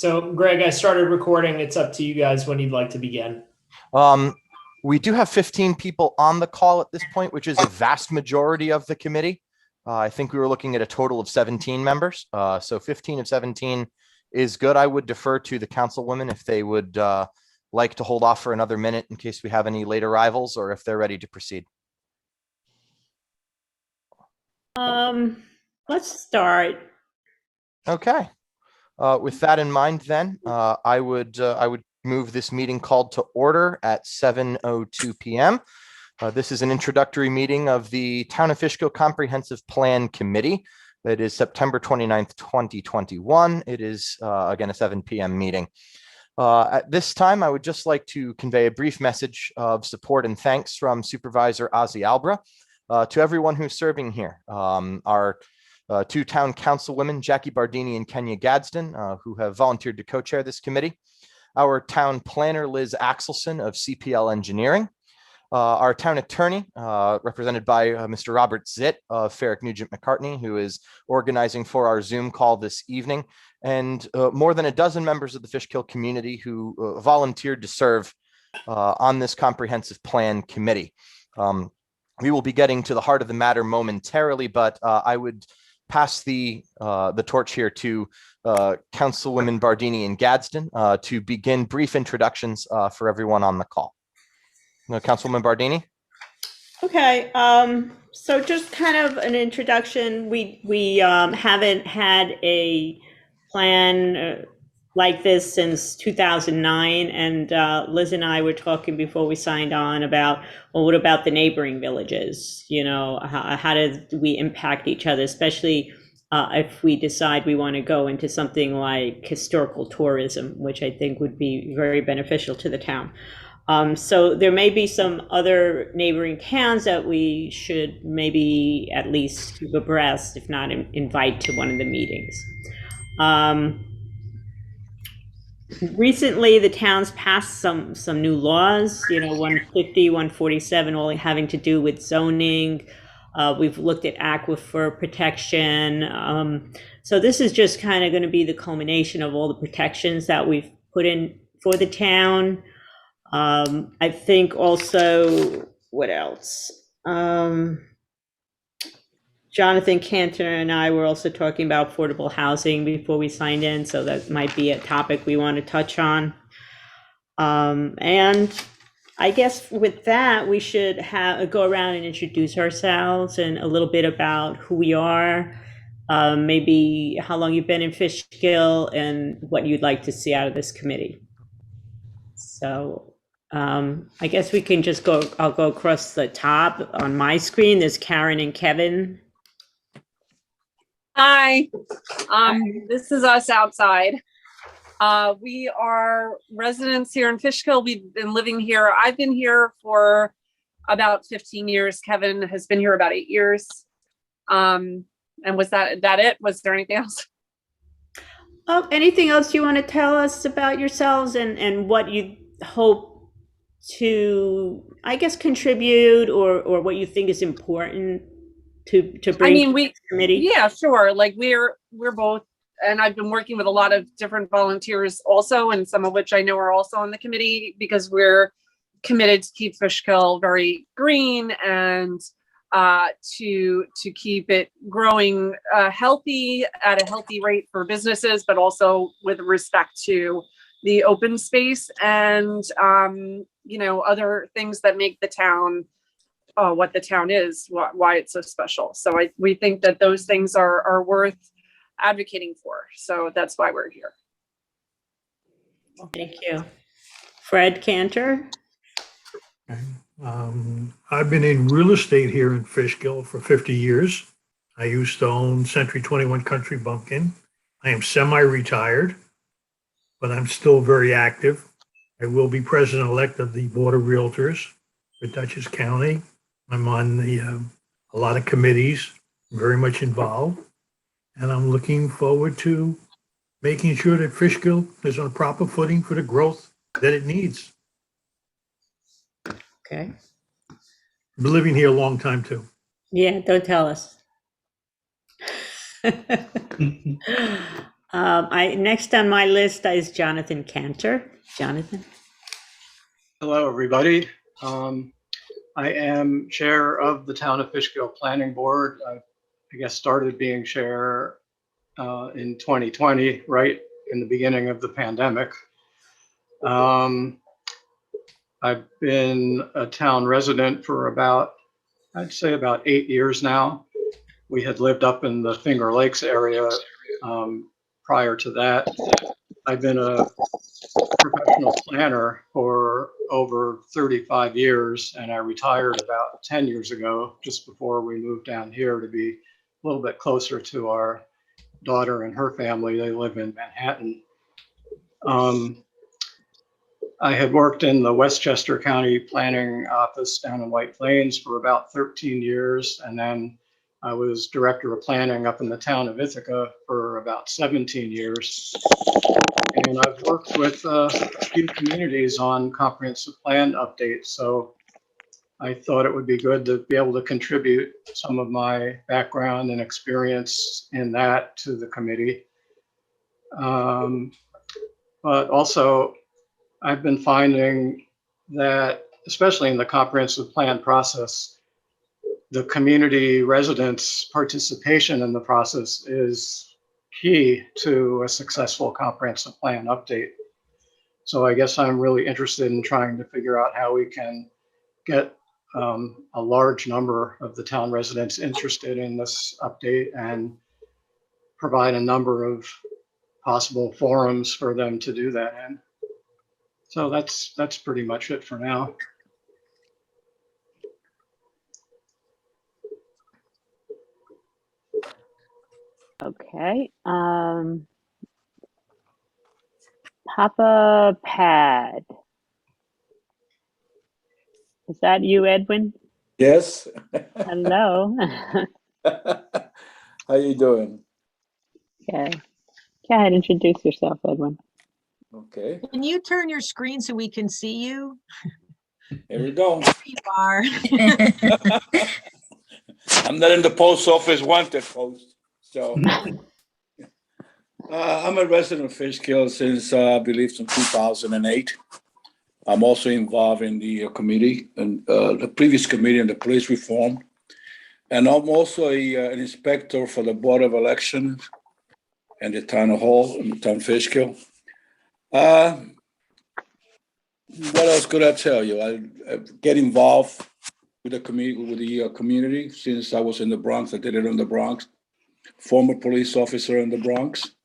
So, Greg, I started recording. It's up to you guys when you'd like to begin. Um, we do have 15 people on the call at this point, which is a vast majority of the committee. I think we were looking at a total of 17 members. So 15 of 17 is good. I would defer to the councilwomen if they would like to hold off for another minute in case we have any late arrivals or if they're ready to proceed. Let's start. Okay. With that in mind, then I would move this meeting called to order at 7:02 p.m. This is an introductory meeting of the Town of Fishkill Comprehensive Plan Committee. It is September 29th, 2021. It is, again, a 7 p.m. meeting. At this time, I would just like to convey a brief message of support and thanks from Supervisor Ozzy Albra to everyone who's serving here. Our two town councilwomen, Jackie Bardini and Kenya Gadsden, who have volunteered to co-chair this committee. Our town planner, Liz Axelson of CPL Engineering. Our town attorney, represented by Mr. Robert Zitt of Ferrick Nugent McCartney, who is organizing for our Zoom call this evening, and more than a dozen members of the Fishkill community who volunteered to serve on this comprehensive plan committee. We will be getting to the heart of the matter momentarily, but I would pass the torch here to Councilwomen Bardini and Gadsden to begin brief introductions for everyone on the call. Councilwoman Bardini. Okay, so just kind of an introduction. We haven't had a plan like this since 2009, and Liz and I were talking before we signed on about, well, what about the neighboring villages? You know, how do we impact each other, especially if we decide we want to go into something like historical tourism, which I think would be very beneficial to the town. So there may be some other neighboring towns that we should maybe at least keep abreast, if not invite to one of the meetings. Recently, the town's passed some new laws, 150, 147, all having to do with zoning. We've looked at aquifer protection. So this is just kind of going to be the culmination of all the protections that we've put in for the town. I think also, what else? Jonathan Cantor and I were also talking about affordable housing before we signed in, so that might be a topic we want to touch on. And I guess with that, we should go around and introduce ourselves and a little bit about who we are, maybe how long you've been in Fishkill and what you'd like to see out of this committee. So I guess we can just I'll go across the top on my screen. There's Karen and Kevin. Hi, this is us outside. We are residents here in Fishkill. We've been living here. I've been here for about 15 years. Kevin has been here about 8 years. And was that it? Was there anything else? Anything else you want to tell us about yourselves and what you hope to, I guess, contribute or what you think is important to bring to the committee? Yeah, sure. Like we're both, and I've been working with a lot of different volunteers also, and some of which I know are also on the committee because we're committed to keep Fishkill very green and to keep it growing healthy at a healthy rate for businesses, but also with respect to the open space and other things that make the town what the town is, why it's so special. So we think that those things are worth advocating for. So that's why we're here. Thank you. Fred Cantor. I've been in real estate here in Fishkill for 50 years. I used to own Century 21 Country Bumpkin. I am semi-retired, but I'm still very active. I will be president-elect of the Board of Realtors for Dutchess County. I'm on a lot of committees, very much involved, and I'm looking forward to making sure that Fishkill is on a proper footing for the growth that it needs. Okay. I've been living here a long time too. Yeah, don't tell us. Next on my list is Jonathan Cantor. Jonathan? Hello, everybody. I am chair of the Town of Fishkill Planning Board. I guess started being chair in 2020, right in the beginning of the pandemic. I've been a town resident for I'd say about 8 years now. We had lived up in the Finger Lakes area prior to that. I've been a professional planner for over 35 years, and I retired about 10 years ago, just before we moved down here to be a little bit closer to our daughter and her family. They live in Manhattan. I had worked in the Westchester County Planning Office down in White Plains for about 13 years, and then I was director of planning up in the town of Ithaca for about 17 years. And I've worked with a few communities on comprehensive plan updates, so I thought it would be good to be able to contribute some of my background and experience in that to the committee. But also, I've been finding that, especially in the comprehensive plan process, the community residents' participation in the process is key to a successful comprehensive plan update. So I guess I'm really interested in trying to figure out how we can get a large number of the town residents interested in this update and provide a number of possible forums for them to do that in. So that's pretty much it for now. Okay. Papa Pad. Is that you, Edwin? Yes. Hello. How you doing? Okay. Go ahead, introduce yourself, Edwin. Okay, Can you turn your screen so we can see you? here we go. There you are. I'm not in the post office wanted post, so I'm a resident of Fishkill since I believe since 2008. I'm also involved in the committee and the previous committee on the police reform, and I'm also an inspector for the Board of Elections and the town hall in the town of Fishkill. What else could I tell you? I get involved with the community since I was in the Bronx. I did it in the Bronx. Former police officer in the Bronx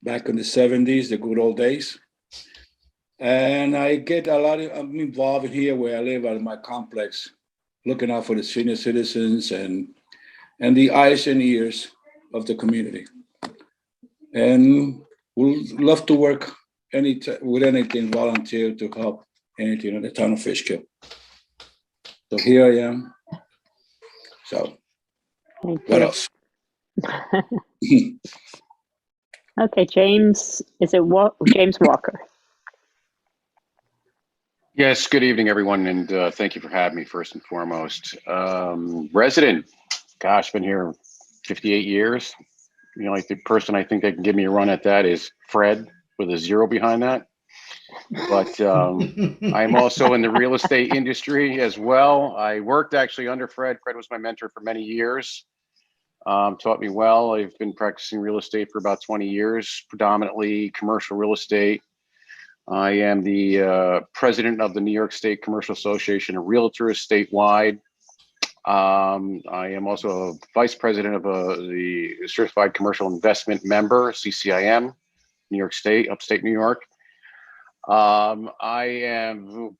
back in the 70s, the good old days. And I'm involved here where I live at my complex, looking out for the senior citizens and the eyes and ears of the community. And we'll love to work with anything, volunteer to help anything in the town of Fishkill. So here I am. So Thank what you. else? Okay, James, James Walker? Yes, good evening, everyone, and thank you for having me first and foremost. Resident, gosh, been here 58 years. You know, like the person I think that can give me a run at that is Fred with a 0 behind that. But I'm also in the real estate industry as well. I worked actually under Fred. Fred was my mentor for many years. Taught me well. I've been practicing real estate for about 20 years, predominantly commercial real estate. I am the president of the New York State Commercial Association of Realtors statewide. I am also a vice president of the Certified Commercial Investment Member, CCIM, New York State, upstate New York. I am,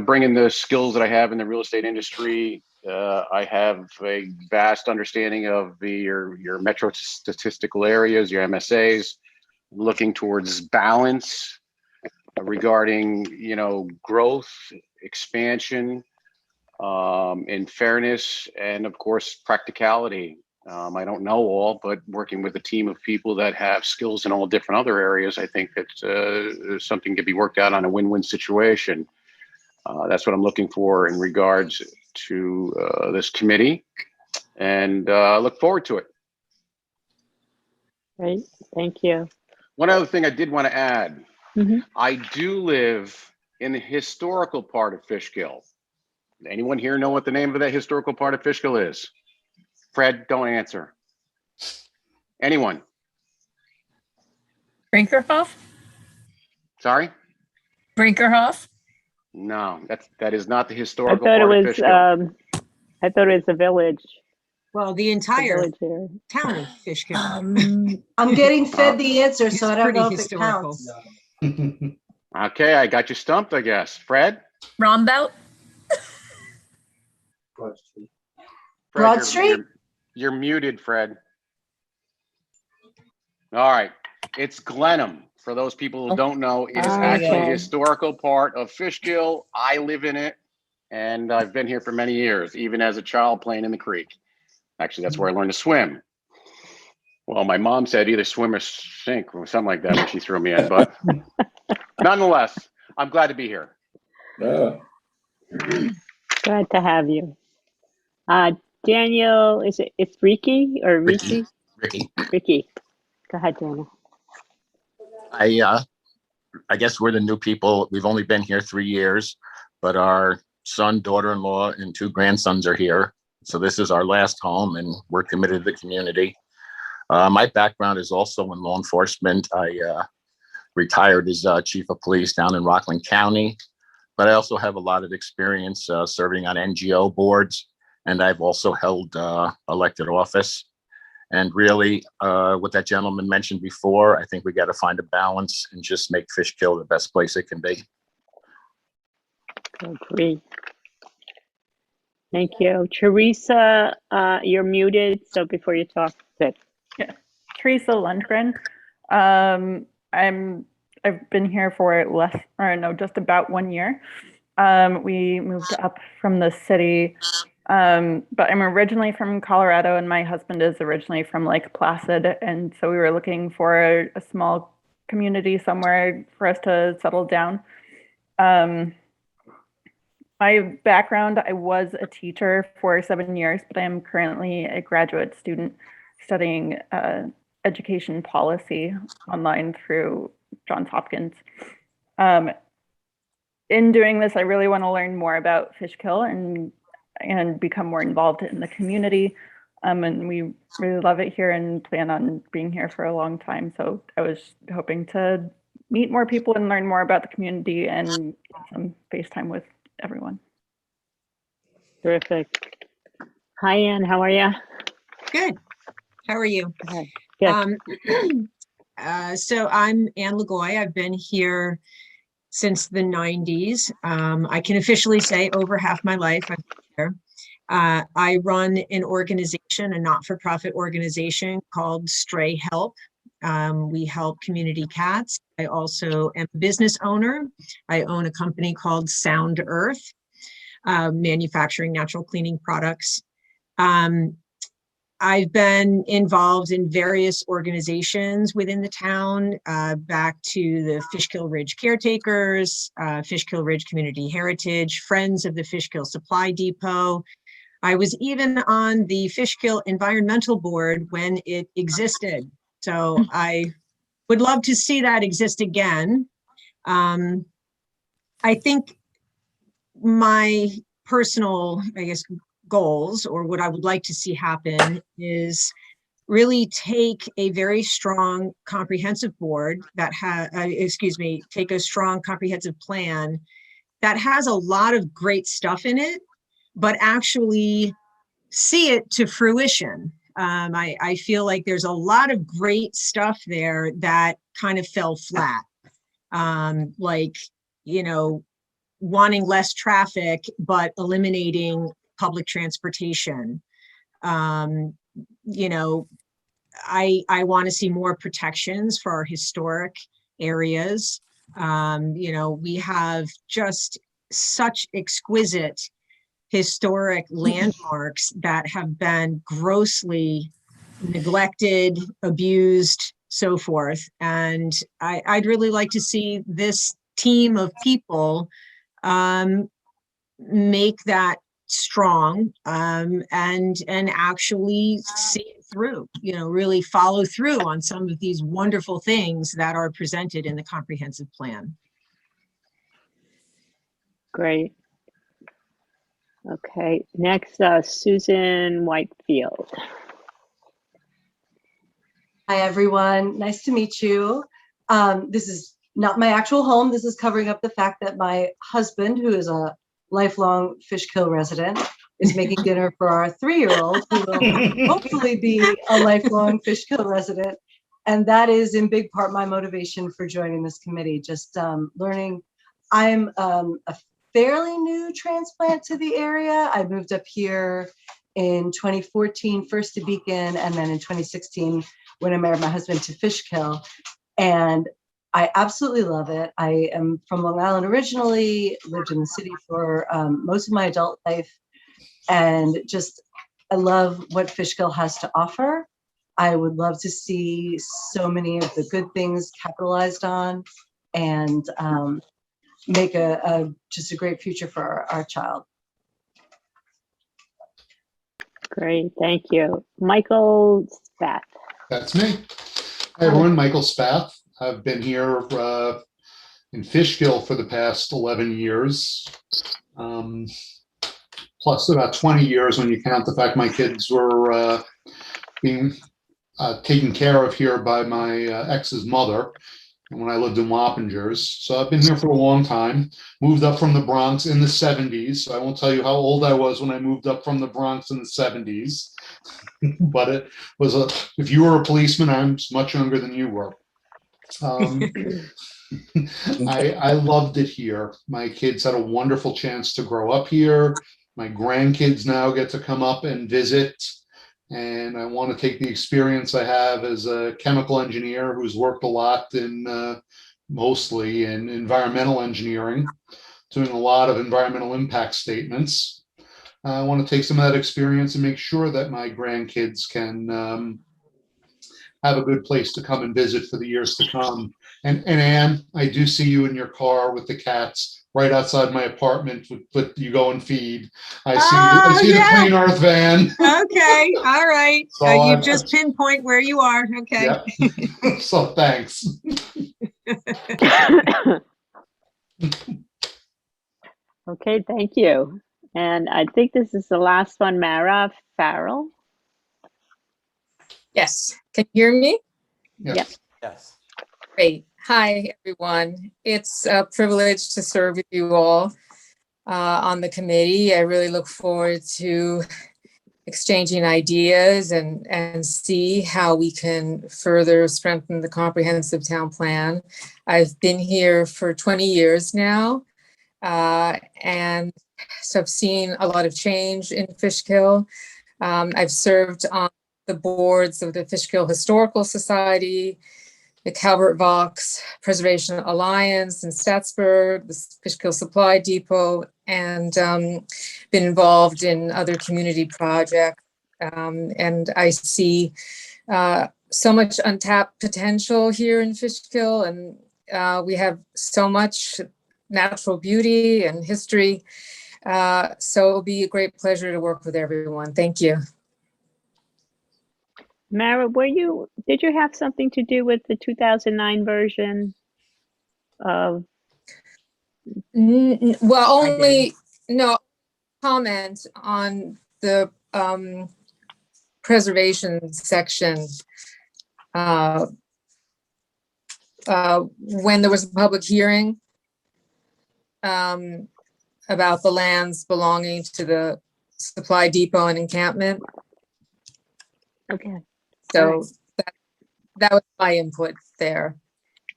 bringing the skills that I have in the real estate industry. I have a vast understanding of your metro statistical areas, your MSAs, looking towards balance regarding, growth, expansion, and fairness, and of course, practicality. I don't know all, but working with a team of people that have skills in all different other areas, I think that something could be worked out on a win-win situation. That's what I'm looking for in regards to this committee, and look forward to it. Great, thank you. One other thing I did want to add, Mhm. I do live in the historical part of Fishkill. Anyone here know what the name of that historical part of Fishkill is? Fred, don't answer. Anyone? Brinkerhoff? Sorry? Brinkerhoff? No, that is not the I historical thought it part of was, Fishkill. I thought it was a village, Well, the the entire village here. town of Fishkill. I'm getting fed the answer, It's so I don't pretty know if it historical. counts. Okay, I got you stumped, I guess. Fred? Rombout? Fred, Broad Street? You're muted, Fred. All right, it's Glenham. For those people who don't know, it is actually a Okay. historical part of Fishkill. I live in it, and I've been here for many years, even as a child playing in the creek. Actually, that's where I learned to swim. Well, my mom said either swim or sink or something like that when she threw me in, but nonetheless, I'm glad to be here. Yeah. Glad to have you. Daniel, it's Ricky or Ricky? Ricky. Ricky. Go ahead, Daniel. I guess we're the new people. We've only been here 3 years, but our son, daughter-in-law, and 2 grandsons are here. So this is our last home, and we're committed to the community. My background is also in law enforcement. I retired as chief of police down in Rockland County, but I also have a lot of experience serving on NGO boards, and I've also held elected office. And really, what that gentleman mentioned before, I think we got to find a balance and just make Fishkill the best place it can be. Agree. Thank you. Teresa, you're muted, so before you talk, good. Yeah, Teresa Lundgren. I've been here for just about 1 year. We moved up from the city, but I'm originally from Colorado, and my husband is originally from Lake Placid, and so we were looking for a small community somewhere for us to settle down. My background, I was a teacher for 7 years, but I am currently a graduate student studying education policy online through Johns Hopkins. In doing this, I really want to learn more about Fishkill and become more involved in the community. And we really love it here and plan on being here for a long time. So I was hoping to meet more people and learn more about the community and get some FaceTime with everyone. Terrific. Hi, Ann, how are you? Good. How are you? Good. So I'm Ann Lagoy. I've been here since the 90s. I can officially say over half my life I've been here. I run an organization, a not-for-profit organization called Stray Help. We help community cats. I also am a business owner. I own a company called Sound Earth, manufacturing natural cleaning products. I've been involved in various organizations within the town, back to the Fishkill Ridge Caretakers, Fishkill Ridge Community Heritage, Friends of the Fishkill Supply Depot. I was even on the Fishkill Environmental Board when it existed. So I would love to see that exist again. I think my personal, goals, or what I would like to see happen, is really take a very strong comprehensive board that take a strong comprehensive plan that has a lot of great stuff in it, but actually see it to fruition. I feel like there's a lot of great stuff there that kind of fell flat. Wanting less traffic, but eliminating public transportation. I want to see more protections for our historic areas. We have just such exquisite historic landmarks that have been grossly neglected, abused, so forth. And I'd really like to see this team of people make that strong and actually see it through, really follow through on some of these wonderful things that are presented in the comprehensive plan. Great. Okay, next, Susan Whitefield. Hi, everyone. Nice to meet you. This is not my actual home. This is covering up the fact that my husband, who is a lifelong Fishkill resident, is making dinner for our 3-year-old, who will hopefully be a lifelong Fishkill resident. And that is in big part my motivation for joining this committee, just learning. I'm a fairly new transplant to the area. I moved up here in 2014, first to Beacon, and then in 2016, when I married my husband, to Fishkill. And I absolutely love it. I am from Long Island originally, lived in the city for most of my adult life, and just I love what Fishkill has to offer. I would love to see so many of the good things capitalized on, and make just a great future for our child. Great, thank you. Michael Spath. That's me. Hi, everyone. Michael Spath. I've been here in Fishkill for the past 11 years, plus about 20 years when you count the fact my kids were being taken care of here by my ex's mother when I lived in Wappingers. So I've been here for a long time. Moved up from the Bronx in the 70s. So I won't tell you how old I was when I moved up from the Bronx in the 70s. But it was if you were a policeman, I'm much younger than you were. I loved it here. My kids had a wonderful chance to grow up here. My grandkids now get to come up and visit. And I want to take the experience I have as a chemical engineer who's worked a lot in mostly in environmental engineering, doing a lot of environmental impact statements. I want to take some of that experience and make sure that my grandkids can have a good place to come and visit for the years to come. And Anne, I do see you in your car with the cats right outside my apartment with you go and feed. I see the Clean Earth van. Okay, all right. So You just pinpoint where you are. Okay. Yep. So thanks. Okay, thank you. And I think this is the last one, Mara Farrell. Yes. Can you hear me? Yep. Yes. Great. Hi, everyone. It's a privilege to serve with you all on the committee. I really look forward to exchanging ideas and see how we can further strengthen the comprehensive town plan. I've been here for 20 years now, and so I've seen a lot of change in Fishkill. I've served on the boards of the Fishkill Historical Society, the Calvert Vaux Preservation Alliance in Statsburg, the Fishkill Supply Depot, and been involved in other community projects. And I see so much untapped potential here in Fishkill, and we have so much natural beauty and history. So it'll be a great pleasure to work with everyone. Thank you. Mara, did you have something to do with the 2009 version of? Well, only no comment on the preservation section. When there was a public hearing about the lands belonging to the supply depot and encampment. Okay. So that was my input there.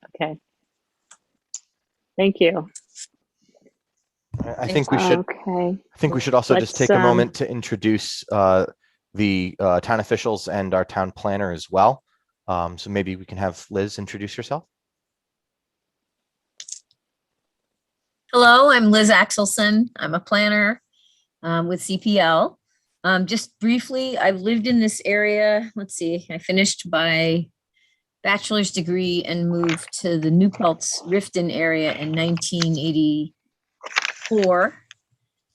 Okay. Thank you. I think we should. Okay. I think we should also just take a Let's, moment to introduce the town officials and our town planner as well. So maybe we can have Liz introduce yourself. Hello, I'm Liz Axelson. I'm a planner with CPL. Just briefly, I've lived in this area. Let's see, I finished my bachelor's degree and moved to the New Paltz Riften area in 1984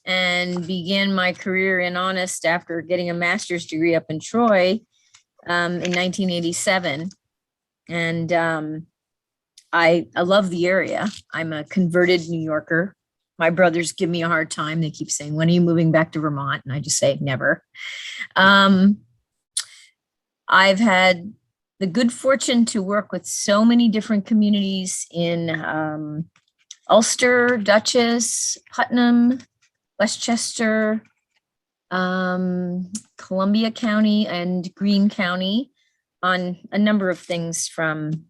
and began my career in Honest after getting a master's degree up in Troy in 1987. And I love the area. I'm a converted New Yorker. My brothers give me a hard time. They keep saying, when are you moving back to Vermont? And I just say, never. I've had the good fortune to work with so many different communities in Ulster, Dutchess, Putnam, Westchester, Columbia County, and Greene County on a number of things, from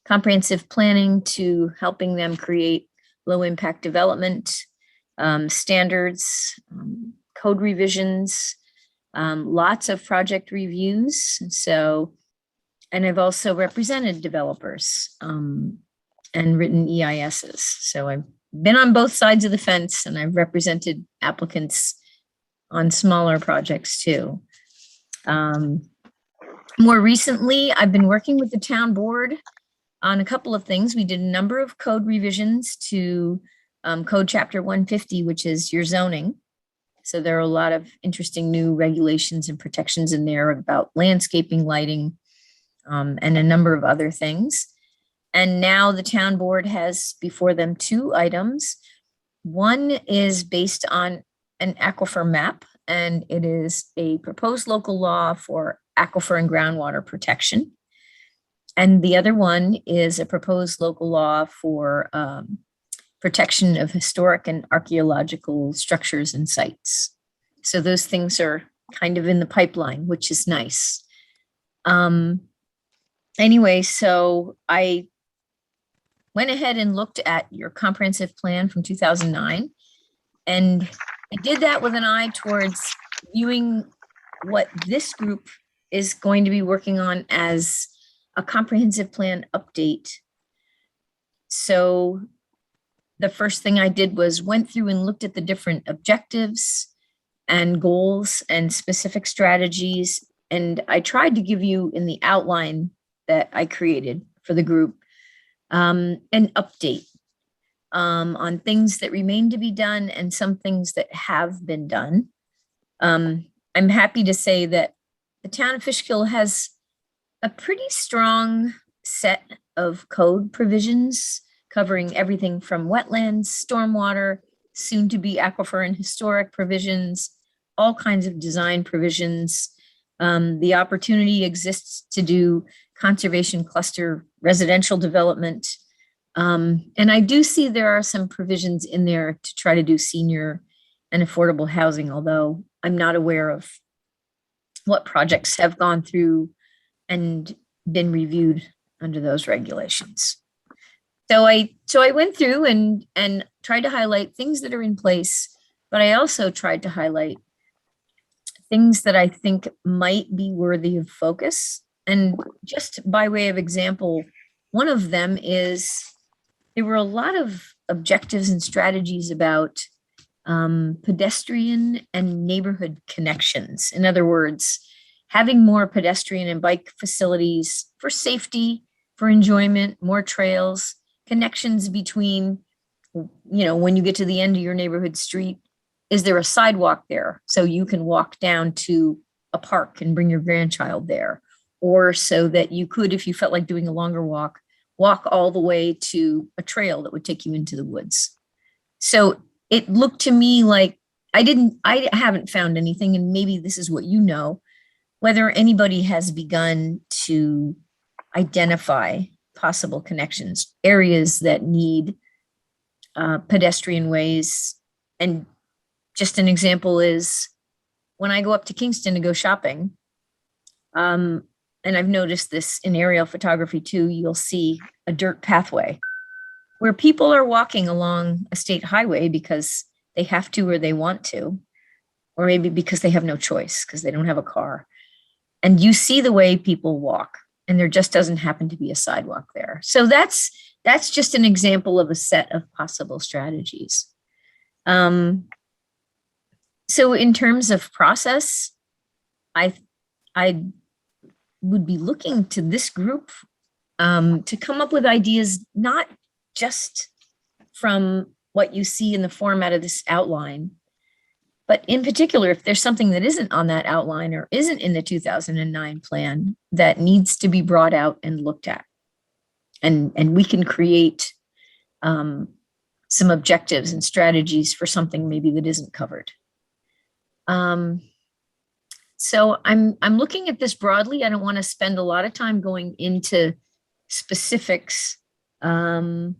comprehensive planning to helping them create low impact development standards, code revisions, lots of project reviews. So, and I've also represented developers and written EISs. So I've been on both sides of the fence, and I've represented applicants on smaller projects too. More recently, I've been working with the town board on a couple of things. We did a number of code revisions to Code Chapter 150, which is your zoning. So there are a lot of interesting new regulations and protections in there about landscaping, lighting, and a number of other things. And now the town board has before them two items. One is based on an aquifer map, and it is a proposed local law for aquifer and groundwater protection. And the other one is a proposed local law for protection of historic and archaeological structures and sites. So those things are kind of in the pipeline, which is nice. Anyway, so I went ahead and looked at your comprehensive plan from 2009, and I did that with an eye towards viewing what this group is going to be working on as a comprehensive plan update. So the first thing I did was went through and looked at the different objectives and goals and specific strategies. And I tried to give you in the outline that I created for the group an update on things that remain to be done and some things that have been done. I'm happy to say that the town of Fishkill has a pretty strong set of code provisions covering everything from wetlands, stormwater, soon to be aquifer and historic provisions, all kinds of design provisions. The opportunity exists to do conservation cluster residential development. And I do see there are some provisions in there to try to do senior and affordable housing, although I'm not aware of what projects have gone through and been reviewed under those regulations. So I went through and tried to highlight things that are in place, but I also tried to highlight things that I think might be worthy of focus. And just by way of example, one of them is there were a lot of objectives and strategies about pedestrian and neighborhood connections. In other words, having more pedestrian and bike facilities for safety, for enjoyment, more trails, connections between, when you get to the end of your neighborhood street, is there a sidewalk there so you can walk down to a park and bring your grandchild there? Or so that you could, if you felt like doing a longer walk all the way to a trail that would take you into the woods. So it looked to me like I haven't found anything, and maybe this is what you know, whether anybody has begun to identify possible connections, areas that need pedestrian ways. And just an example is when I go up to Kingston to go shopping, and I've noticed this in aerial photography too, you'll see a dirt pathway where people are walking along a state highway because they have to or they want to, or maybe because they have no choice because they don't have a car. And you see the way people walk, and there just doesn't happen to be a sidewalk there. So that's just an example of a set of possible strategies. So in terms of process, I would be looking to this group to come up with ideas, not just from what you see in the format of this outline, But in particular, if there's something that isn't on that outline or isn't in the 2009 plan that needs to be brought out and looked at, and we can create some objectives and strategies for something maybe that isn't covered. So I'm looking at this broadly. I don't want to spend a lot of time going into specifics. And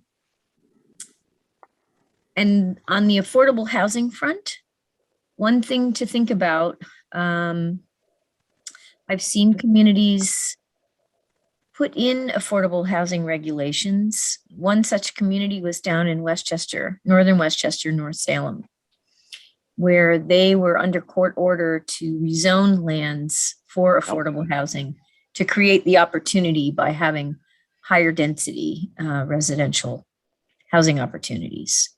on the affordable housing front, one thing to think about, I've seen communities put in affordable housing regulations. One such community was down in Westchester, northern Westchester, North Salem, where they were under court order to rezone lands for affordable housing to create the opportunity by having higher density residential housing opportunities.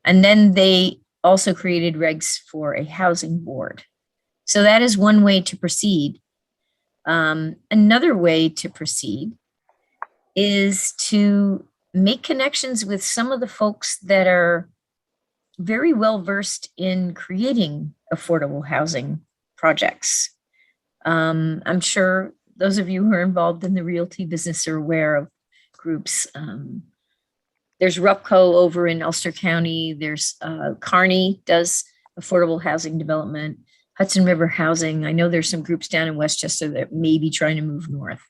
And then they also created regs for a housing board. So that is one way to proceed. Another way to proceed is to make connections with some of the folks that are very well versed in creating affordable housing projects. I'm sure those of you who are involved in the realty business are aware of groups. There's Rupco over in Ulster County. There's Kearney does affordable housing development. Hudson River Housing. I know there's some groups down in Westchester that may be trying to move north.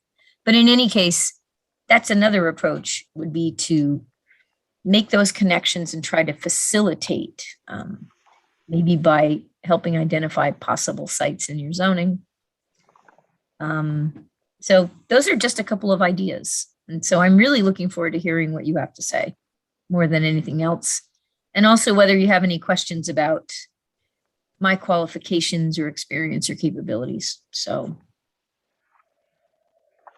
But in any case, that's another approach, would be to make those connections and try to facilitate, maybe by helping identify possible sites in your zoning. So those are just a couple of ideas. And so I'm really looking forward to hearing what you have to say more than anything else. And also whether you have any questions about my qualifications or experience or capabilities. So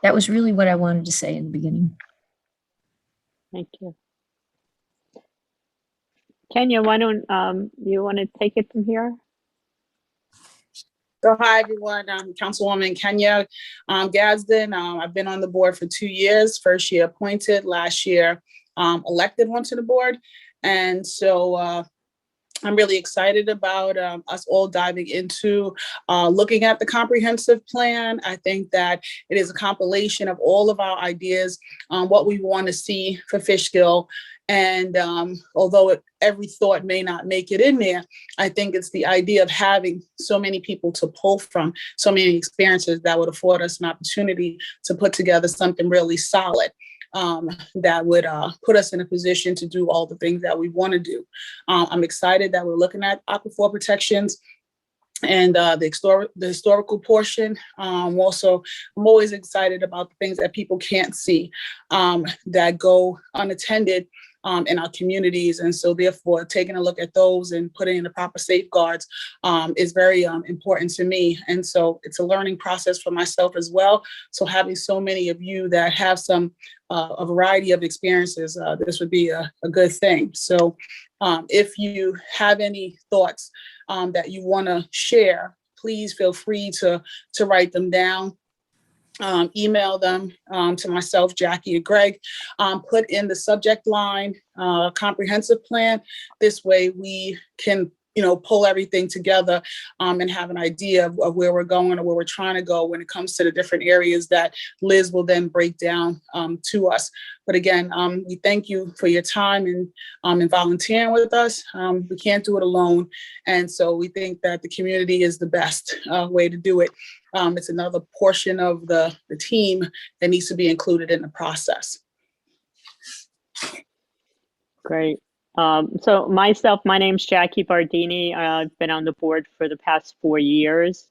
that was really what I wanted to say in the beginning. Thank you. Kenya, why don't you want to take it from here? So hi, everyone. I'm Councilwoman Kenya Gadsden. I've been on the board for 2 years, first year appointed, last year elected onto the board. And so I'm really excited about us all diving into looking at the comprehensive plan. I think that it is a compilation of all of our ideas on what we want to see for Fishkill. And although every thought may not make it in there, I think it's the idea of having so many people to pull from, so many experiences that would afford us an opportunity to put together something really solid. That would put us in a position to do all the things that we want to do. I'm excited that we're looking at aquifer protections and the historical portion. Also, I'm always excited about the things that people can't see that go unattended in our communities. And so therefore, taking a look at those and putting in the proper safeguards is very important to me. And so it's a learning process for myself as well. So having so many of you that have a variety of experiences, this would be a good thing. So if you have any thoughts that you want to share, please feel free to write them down. Email them to myself, Jackie, or Greg. Put in the subject line, comprehensive plan. This way we can, pull everything together and have an idea of where we're going or where we're trying to go when it comes to the different areas that Liz will then break down to us. But again, we thank you for your time and volunteering with us. We can't do it alone. And so we think that the community is the best way to do it. It's another portion of the team that needs to be included in the process. Great. So myself, my name's Jackie Bardini. I've been on the board for the past 4 years.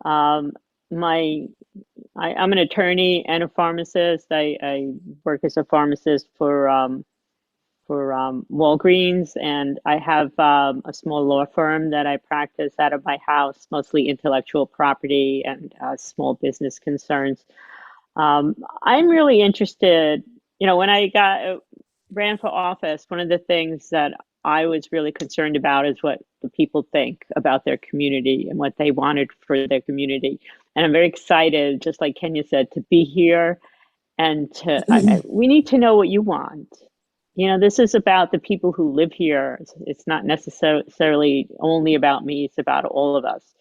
I'm an attorney and a pharmacist. I work as a pharmacist for Walgreens, and I have a small law firm that I practice out of my house, mostly intellectual property and small business concerns. I'm really interested, when I ran for office, one of the things that I was really concerned about is what the people think about their community and what they wanted for their community. And I'm very excited, just like Kenya said, to be here and we need to know what you want. this is about the people who live here. It's not necessarily only about me, it's about all of us.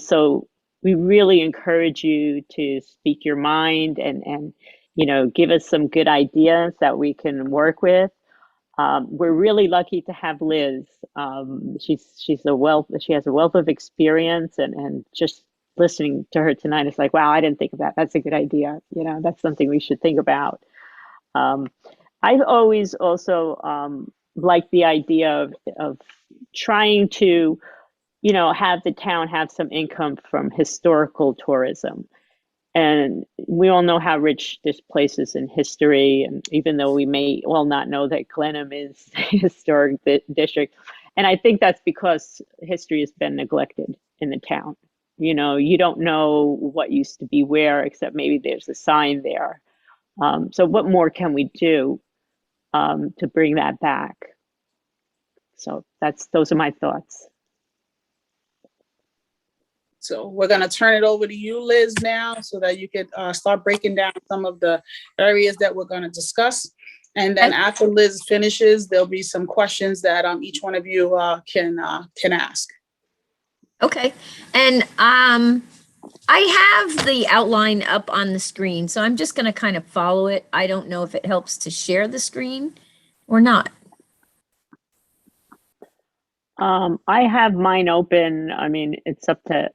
So we really encourage you to speak your mind and give us some good ideas that we can work with. We're really lucky to have Liz. She has a wealth of experience, and just listening to her tonight, it's like, wow, I didn't think of that. That's a good idea. That's something we should think about. I've always also liked the idea of trying to, have the town have some income from historical tourism. And we all know how rich this place is in history. And even though we may well not know that Glenham is a historic district. And I think that's because history has been neglected in the town. You don't know what used to be where, except maybe there's a sign there. So what more can we do to bring that back? So those are my thoughts. So we're going to turn it over to you, Liz, now, so that you could start breaking down some of the areas that we're going to discuss. And then after Liz finishes, there'll be some questions that each one of you can ask. Okay. And I have the outline up on the screen, so I'm just going to kind of follow it. I don't know if it helps to share the screen or not. I have mine open. I mean, it's up to...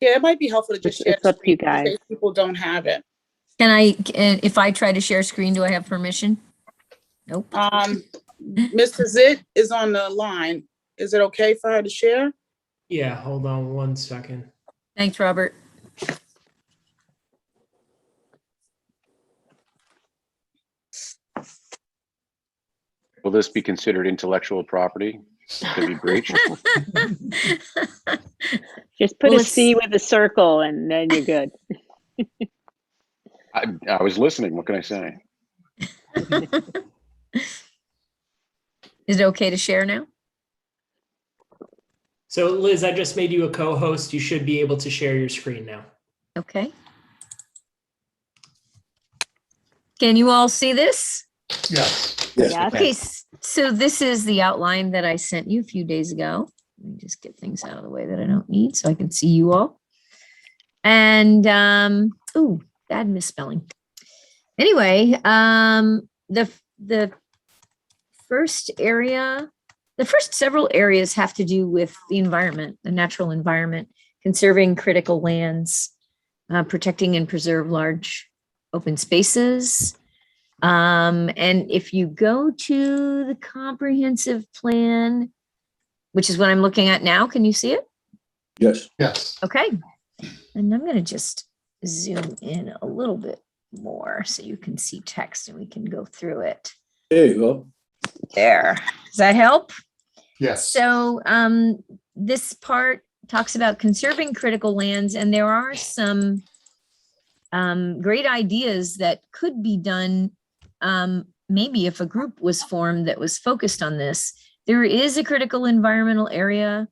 Yeah, it might be helpful to just share it's up to you guys. in case people don't have it. If I try to share screen, do I have permission? Nope. Mr. Zit is on the line. Is it okay for her to share? Yeah, hold on 1 second. Thanks, Robert. Will this be considered intellectual property? Could be breached. Just put a C with a circle and then you're good. I was listening. What can I say? Is it okay to share now? So Liz, I just made you a co-host. You should be able to share your screen now. Okay. Can you all see this? Yes. Yeah. Okay, so this is the outline that I sent you a few days ago. Let me just get things out of the way that I don't need so I can see you all. And, ooh, bad misspelling. Anyway, the first several areas have to do with the environment, the natural environment, conserving critical lands, protecting and preserve large open spaces. And if you go to the comprehensive plan, which is what I'm looking at now, can you see it? Yes. Yes. Okay. And I'm going to just zoom in a little bit more so you can see text and we can go through it. There you go. There. Does that help? Yes. So this part talks about conserving critical lands, and there are some great ideas that could be done. Maybe if a group was formed that was focused on this. There is a critical environmental area,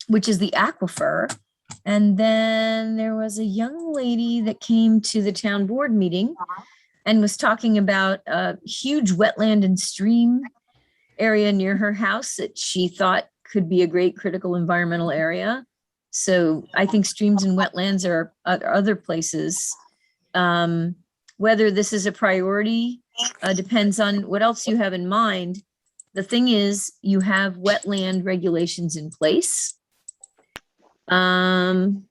which is the aquifer. And then there was a young lady that came to the town board meeting and was talking about a huge wetland and stream area near her house that she thought could be a great critical environmental area. So I think streams and wetlands are other places. Whether this is a priority depends on what else you have in mind. The thing is, you have wetland regulations in place. I'm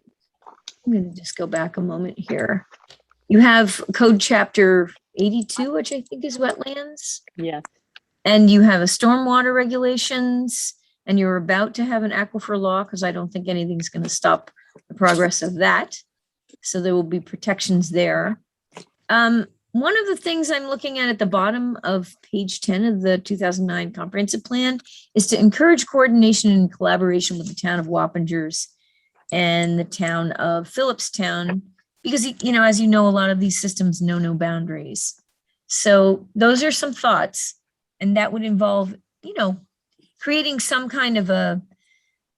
going to just go back a moment here. You have code chapter 82, which I think is wetlands. Yeah. And you have a stormwater regulations, and you're about to have an aquifer law, because I don't think anything's going to stop the progress of that. So there will be protections there. One of the things I'm looking at the bottom of page 10 of the 2009 comprehensive plan is to encourage coordination and collaboration with the town of Wappingers and the town of Phillipstown, because, as you know, a lot of these systems know no boundaries. So those are some thoughts, and that would involve, creating some kind of a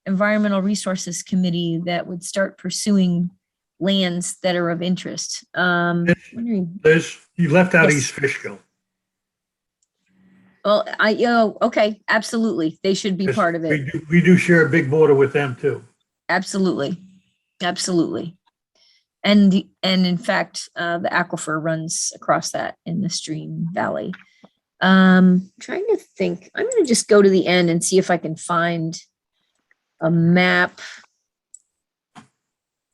environmental resources committee that would start pursuing lands that are of interest. Liz, You left out Yes. East Fishkill. Well, okay, absolutely. They should be Yes, part of it. We do share a big border with them too. Absolutely. Absolutely. And in fact, the aquifer runs across that in the stream valley. Trying to think, I'm going to just go to the end and see if I can find a map.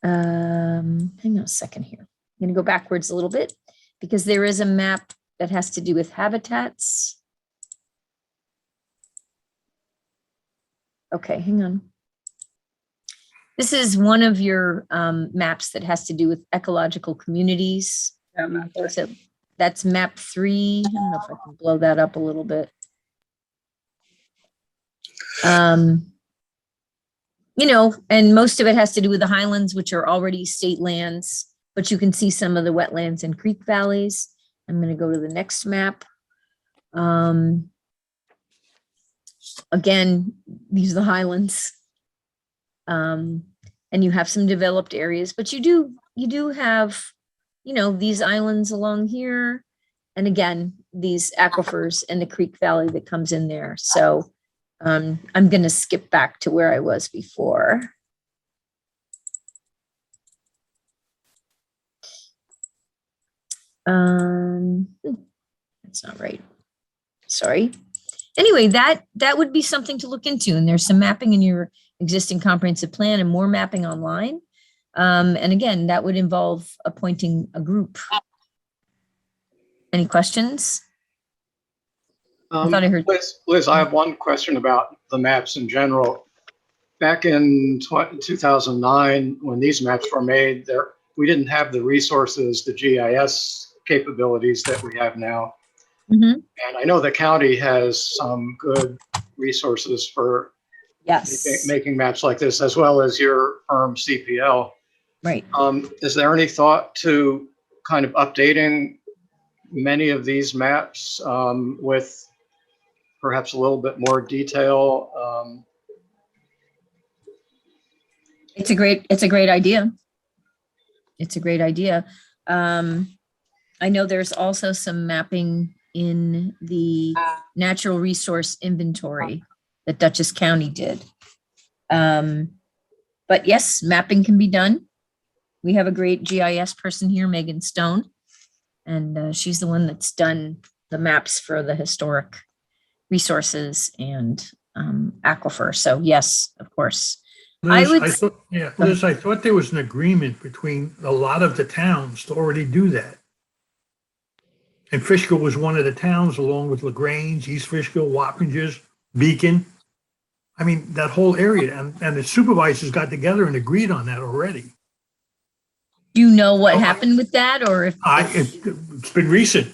Hang on a second here. I'm going to go backwards a little bit because there is a map that has to do with habitats. Okay, hang on. This is one of your maps that has to do with ecological communities. So that's map 3. I don't know if I can blow that up a little bit. You know, and most of it has to do with the highlands, which are already state lands, but you can see some of the wetlands and creek valleys. I'm going to go to the next map. Again, these are the highlands. And you have some developed areas, but you do have, you know, these islands along here. And again, these aquifers and the creek valley that comes in there. So I'm going to skip back to where I was before. That's not right. Sorry. Anyway, that would be something to look into. And there's some mapping in your existing comprehensive plan and more mapping online. And again, that would involve appointing a group. Any questions? I thought I heard. Liz, I have one question about the maps in general. Back in 2009, when these maps were made, we didn't have the resources, the GIS capabilities that we have now. Mm-hmm. And I know the county has some good resources for making maps like this, as well as your firm CPL. Right. Is there any thought to kind of updating many of these maps with perhaps a little bit more detail? It's a great idea. It's a great idea. I know there's also some mapping in the natural resource inventory that Dutchess County did. But yes, mapping can be done. We have a great GIS person here, Megan Stone, and she's the one that's done the maps for the historic resources and aquifer. So yes, of course. Liz, I thought there was an agreement between a lot of the towns to already do that. And Fishkill was one of the towns, along with LaGrange, East Fishkill, Wappingers, Beacon. I mean, that whole area, and the supervisors got together and agreed on that already. Do you know what happened with that, or if it's been recent?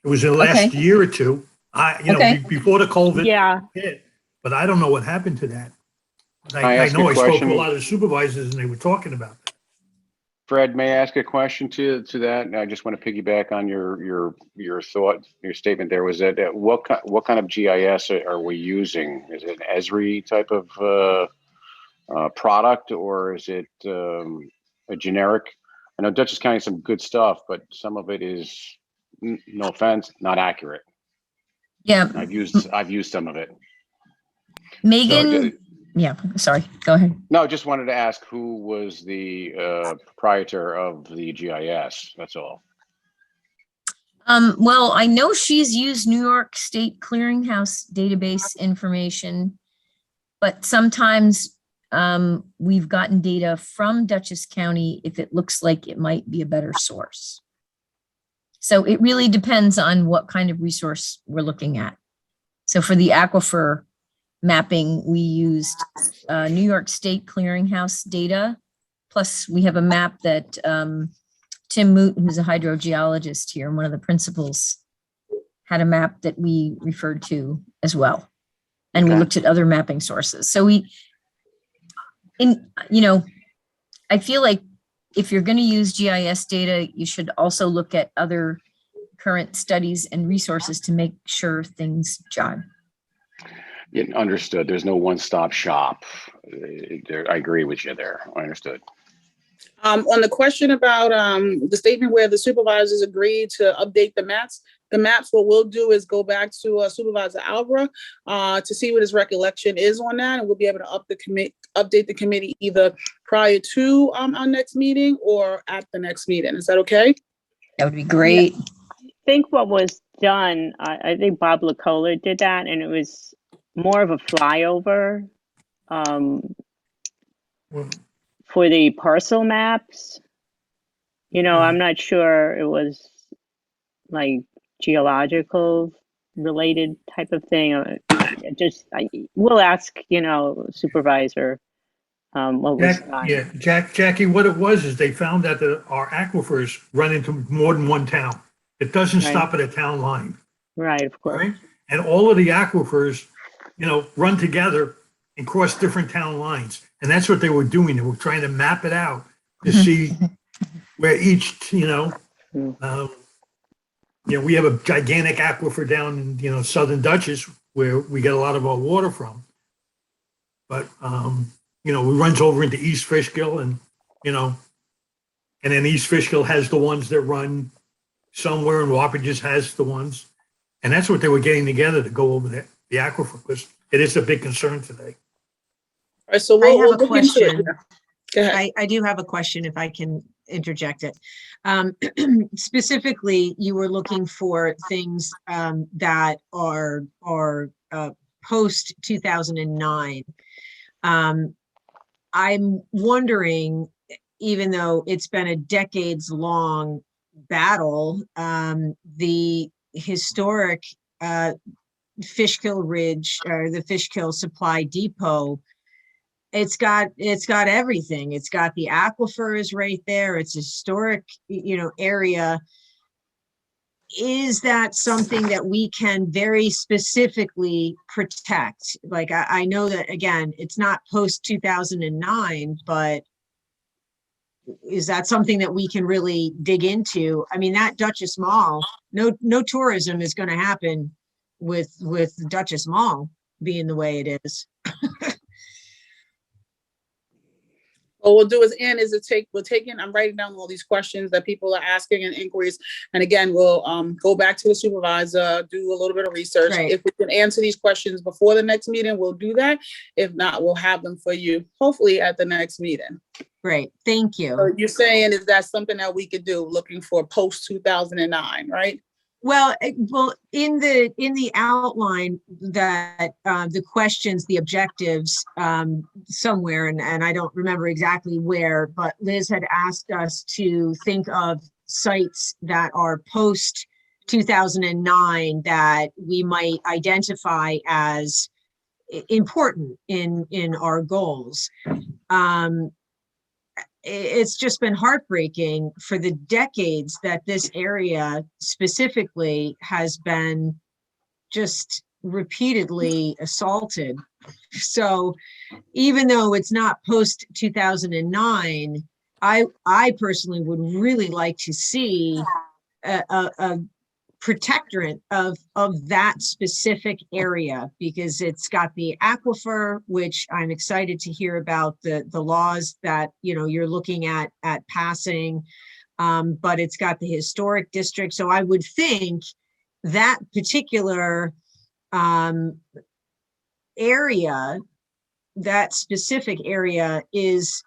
It was in the last year or two. Before the COVID hit, but I don't know what happened to that. I know I spoke to a lot of the supervisors and they were talking about that. Fred, may I ask a question to that? And I just want to piggyback on your thought, your statement there. Was that what kind of GIS are we using? Is it an Esri type of product, or is it a generic? I know Dutchess County has some good stuff, but some of it is, no offense, not accurate. Yeah, I've used some of it. Megan. Yeah, sorry, go ahead. No, just wanted to ask who was the proprietor of the GIS, that's all. Well, I know she's used New York State Clearinghouse database information, but sometimes we've gotten data from Dutchess County if it looks like it might be a better source. So it really depends on what kind of resource we're looking at. So for the aquifer mapping, we used New York State Clearinghouse data. Plus, we have a map that Tim Moot, who's a hydrogeologist here and one of the principals, had a map that we referred to as well. And we looked at other mapping sources. So I feel like if you're going to use GIS data, you should also look at other current studies and resources to make sure things jive. Yeah, understood. There's no one-stop shop. I agree with you there. I understood. On the question about the statement where the supervisors agreed to update the maps, what we'll do is go back to Supervisor Alvaro to see what his recollection is on that, and we'll be able to update the committee either prior to our next meeting or at the next meeting. Is that okay? That would be great. I think what was done, I think Bob Lacola did that, and it was more of a flyover for the parcel maps. You know, I'm not sure it was like geological related type of thing. We'll ask, supervisor what was done. Jackie, what it was is they found that our aquifers run into more than one town. It doesn't Right. stop at a town line, Right, of course. right? And all of the aquifers, run together and cross different town lines. And that's what they were doing. They were trying to map it out to see where each, we have a gigantic aquifer down in, Southern Dutchess where we get a lot of our water from. But, it runs over into East Fishkill and then East Fishkill has the ones that run somewhere and Wapages has the ones. And that's what they were getting together to go over the aquifer, because it is a big concern today. All right, so I have we'll a look into it. question. Go ahead. I do have a question if I can interject it. Specifically, you were looking for things that are post 2009. I'm wondering, even though it's been a decades-long battle, the historic Fishkill Ridge or the Fishkill Supply Depot, it's got everything. It's got the aquifers right there. It's a historic, area. Is that something that we can very specifically protect? Like, I know that, again, it's not post 2009, but is that something that we can really dig into? I mean, that Duchess Mall, no tourism is going to happen with Duchess Mall being the way it is. What we'll do is, I'm writing down all these questions that people are asking and inquiries. And again, we'll go back to the supervisor, do a little bit of research. Right. If we can answer these questions before the next meeting, we'll do that. If not, we'll have them for you, hopefully at the next meeting. Great, thank you. So you're saying, is that something that we could do, looking for post 2009, right? Well, in the outline that the questions, the objectives, somewhere, and I don't remember exactly where, but Liz had asked us to think of sites that are post 2009 that we might identify as important in our goals. It's just been heartbreaking for the decades that this area specifically has been just repeatedly assaulted. So even though it's not post 2009, I personally would really like to see a protectorate of that specific area, because it's got the aquifer, which I'm excited to hear about the laws that you're looking at passing, but it's got the historic district. So I would think that particular area, that specific area is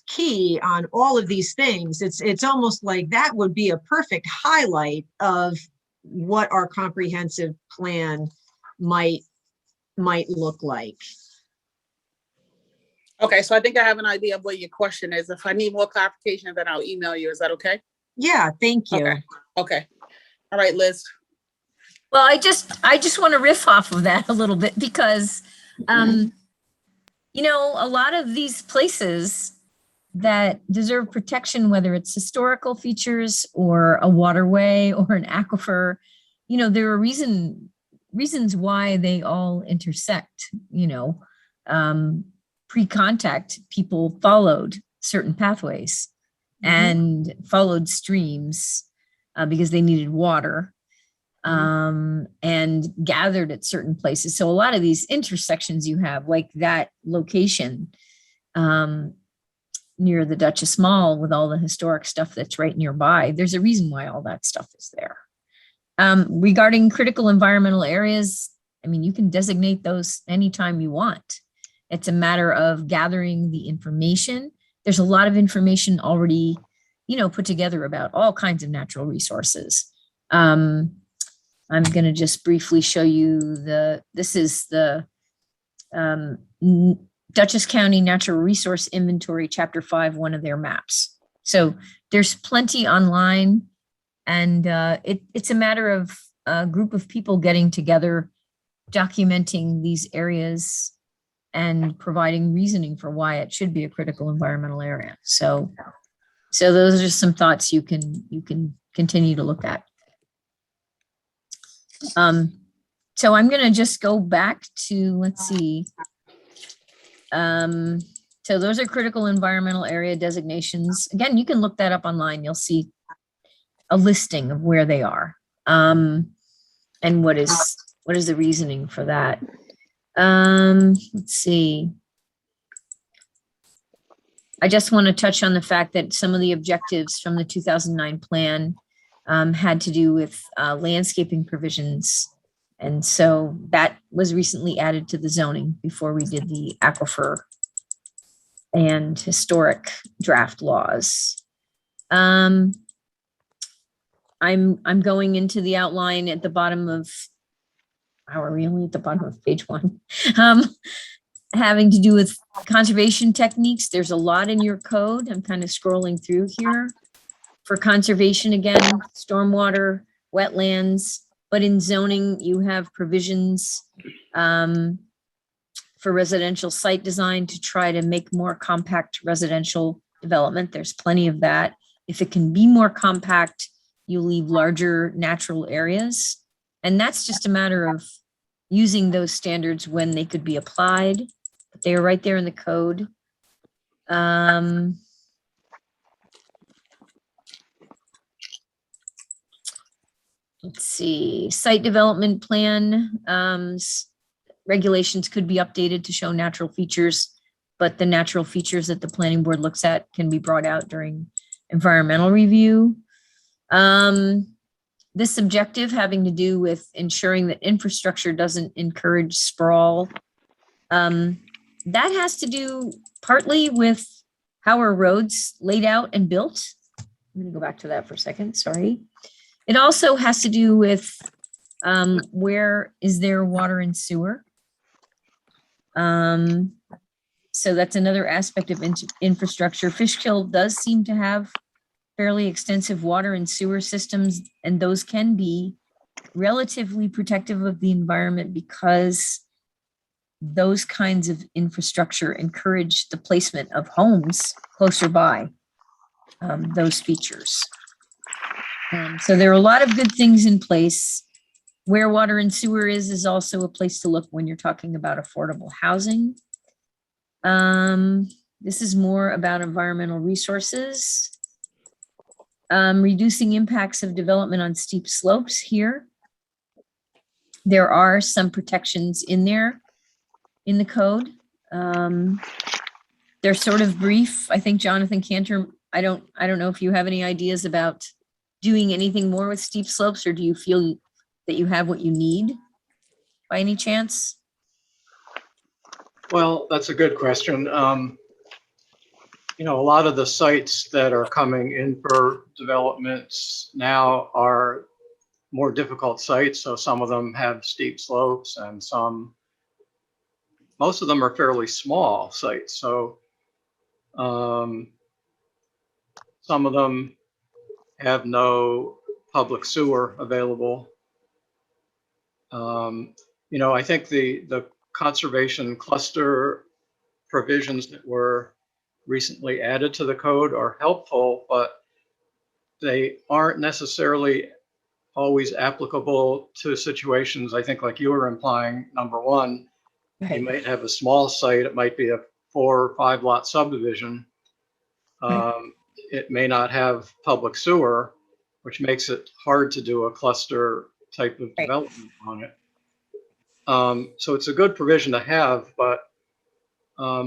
key on all of these things. It's almost like that would be a perfect highlight of what our comprehensive plan might look like. Okay, so I think I have an idea of what your question is. If I need more clarification, then I'll email you. Is that okay? Yeah, thank you. Okay. All right, Liz. Well, I just want to riff off of that a little bit because, a lot of these places that deserve protection, whether it's historical features or a waterway or an aquifer, there are reasons why they all intersect. Pre-contact, people followed certain pathways and followed streams because they needed water, and gathered at certain places. So a lot of these intersections you have, like that location, near the Duchess Mall with all the historic stuff that's right nearby. There's a reason why all that stuff is there. Regarding critical environmental areas, I mean, you can designate those anytime you want. It's a matter of gathering the information. There's a lot of information already, put together about all kinds of natural resources. I'm going to just briefly show you this is the Dutchess County Natural Resource Inventory, Chapter 5, one of their maps. So there's plenty online, and it's a matter of a group of people getting together, documenting these areas and providing reasoning for why it should be a critical environmental area. So those are just some thoughts you can continue to look at. So I'm going to just go back to, let's see. So those are critical environmental area designations. Again, you can look that up online. You'll see a listing of where they are, and what is the reasoning for that. Let's see. I just want to touch on the fact that some of the objectives from the 2009 plan had to do with landscaping provisions. And so that was recently added to the zoning before we did the aquifer and historic draft laws. I'm going into the outline at the bottom of, how are we only at the bottom of page 1? Having to do with conservation techniques. There's a lot in your code. I'm kind of scrolling through here. For conservation, again, stormwater, wetlands, but in zoning, you have provisions for residential site design to try to make more compact residential development. There's plenty of that. If it can be more compact, you leave larger natural areas. And that's just a matter of using those standards when they could be applied. But they are right there in the code. Let's see, site development plan regulations could be updated to show natural features, but the natural features that the planning board looks at can be brought out during environmental review. This objective having to do with ensuring that infrastructure doesn't encourage sprawl. That has to do partly with how are roads laid out and built. I'm going to go back to that for a second, sorry. It also has to do with where is there water and sewer. So that's another aspect of infrastructure. Fishkill does seem to have fairly extensive water and sewer systems, and those can be relatively protective of the environment because those kinds of infrastructure encourage the placement of homes closer by those features. So there are a lot of good things in place. Where water and sewer is also a place to look when you're talking about affordable housing. This is more about environmental resources. Reducing impacts of development on steep slopes here. There are some protections in there in the code. They're sort of brief. I think Jonathan Cantor, I don't know if you have any ideas about doing anything more with steep slopes, or do you feel that you have what you need by any chance? Well, that's a good question. A lot of the sites that are coming in for developments now are more difficult sites. So some of them have steep slopes and most of them are fairly small sites. So some of them have no public sewer available. I think the conservation cluster provisions that were recently added to the code are helpful, but they aren't necessarily always applicable to situations, I think, like you were implying. Number one, you might have a small site, it might be a 4 or 5 lot subdivision. It may not have public sewer, which makes it hard to do a cluster type of development on it. So it's a good provision to have, but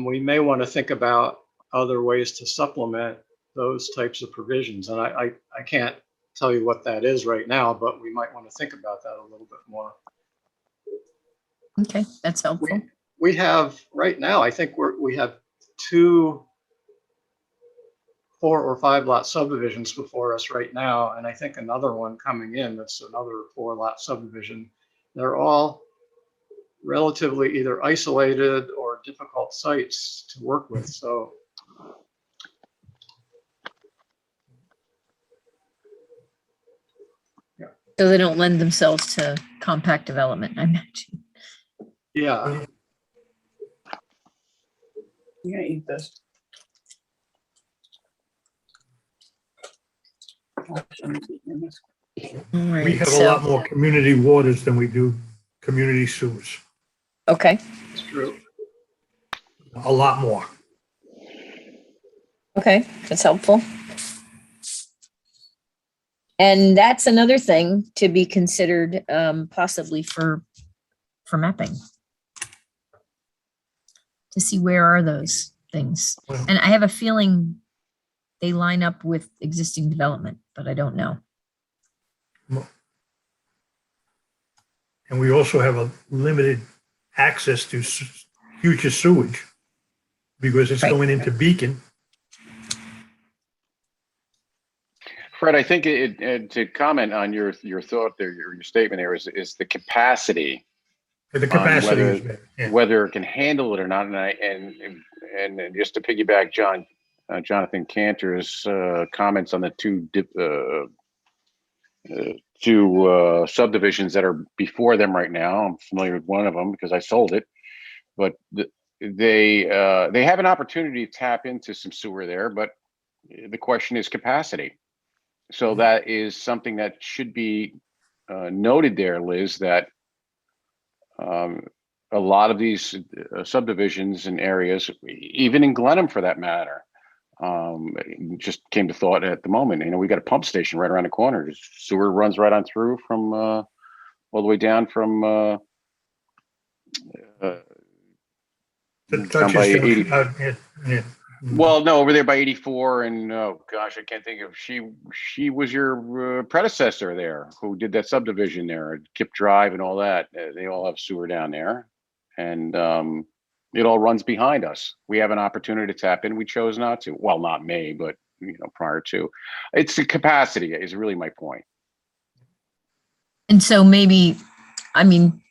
we may want to think about other ways to supplement those types of provisions. And I can't tell you what that is right now, but we might want to think about that a little bit more. Okay, that's helpful. We have, right now, I think we have 2 4 or 5 lot subdivisions before us right now, and I think another one coming in that's another 4 lot subdivision. They're all relatively either isolated or difficult sites to work with. So So they don't lend themselves to compact development, I imagine. yeah. You gonna eat this? All We right, have a so, lot more community waters than we do community sewers. okay, It's true. A lot more. okay, that's helpful. And that's another thing to be considered, possibly for mapping. To see where are those things. Well- And I have a feeling they line up with existing development, but I don't know. And we also have a limited access to future sewage because it's Right. going into Beacon. Fred, I think to comment on your thought there, your statement there is the capacity. The capacity whether, is better. Yeah. whether it can handle it or not. And just to piggyback Jonathan Cantor's comments on the two subdivisions that are before them right now. I'm familiar with one of them because I sold it, but they have an opportunity to tap into some sewer there, but the question is capacity. So that is something that should be noted there, Liz, that a lot of these subdivisions and areas, even in Glenham for that matter, just came to thought at the moment. You know, we got a pump station right around the corner. Sewer runs right on through from all the way down from down by 80. Well, no, over there by 84, and oh gosh, I can't think of. She was your predecessor there, who did that subdivision there, Kip Drive and all that. They all have sewer down there, and it all runs behind us. We have an opportunity to tap in. We chose not to. Well, not me, but you know, prior to. It's the capacity is really my point. And so maybe, I mean,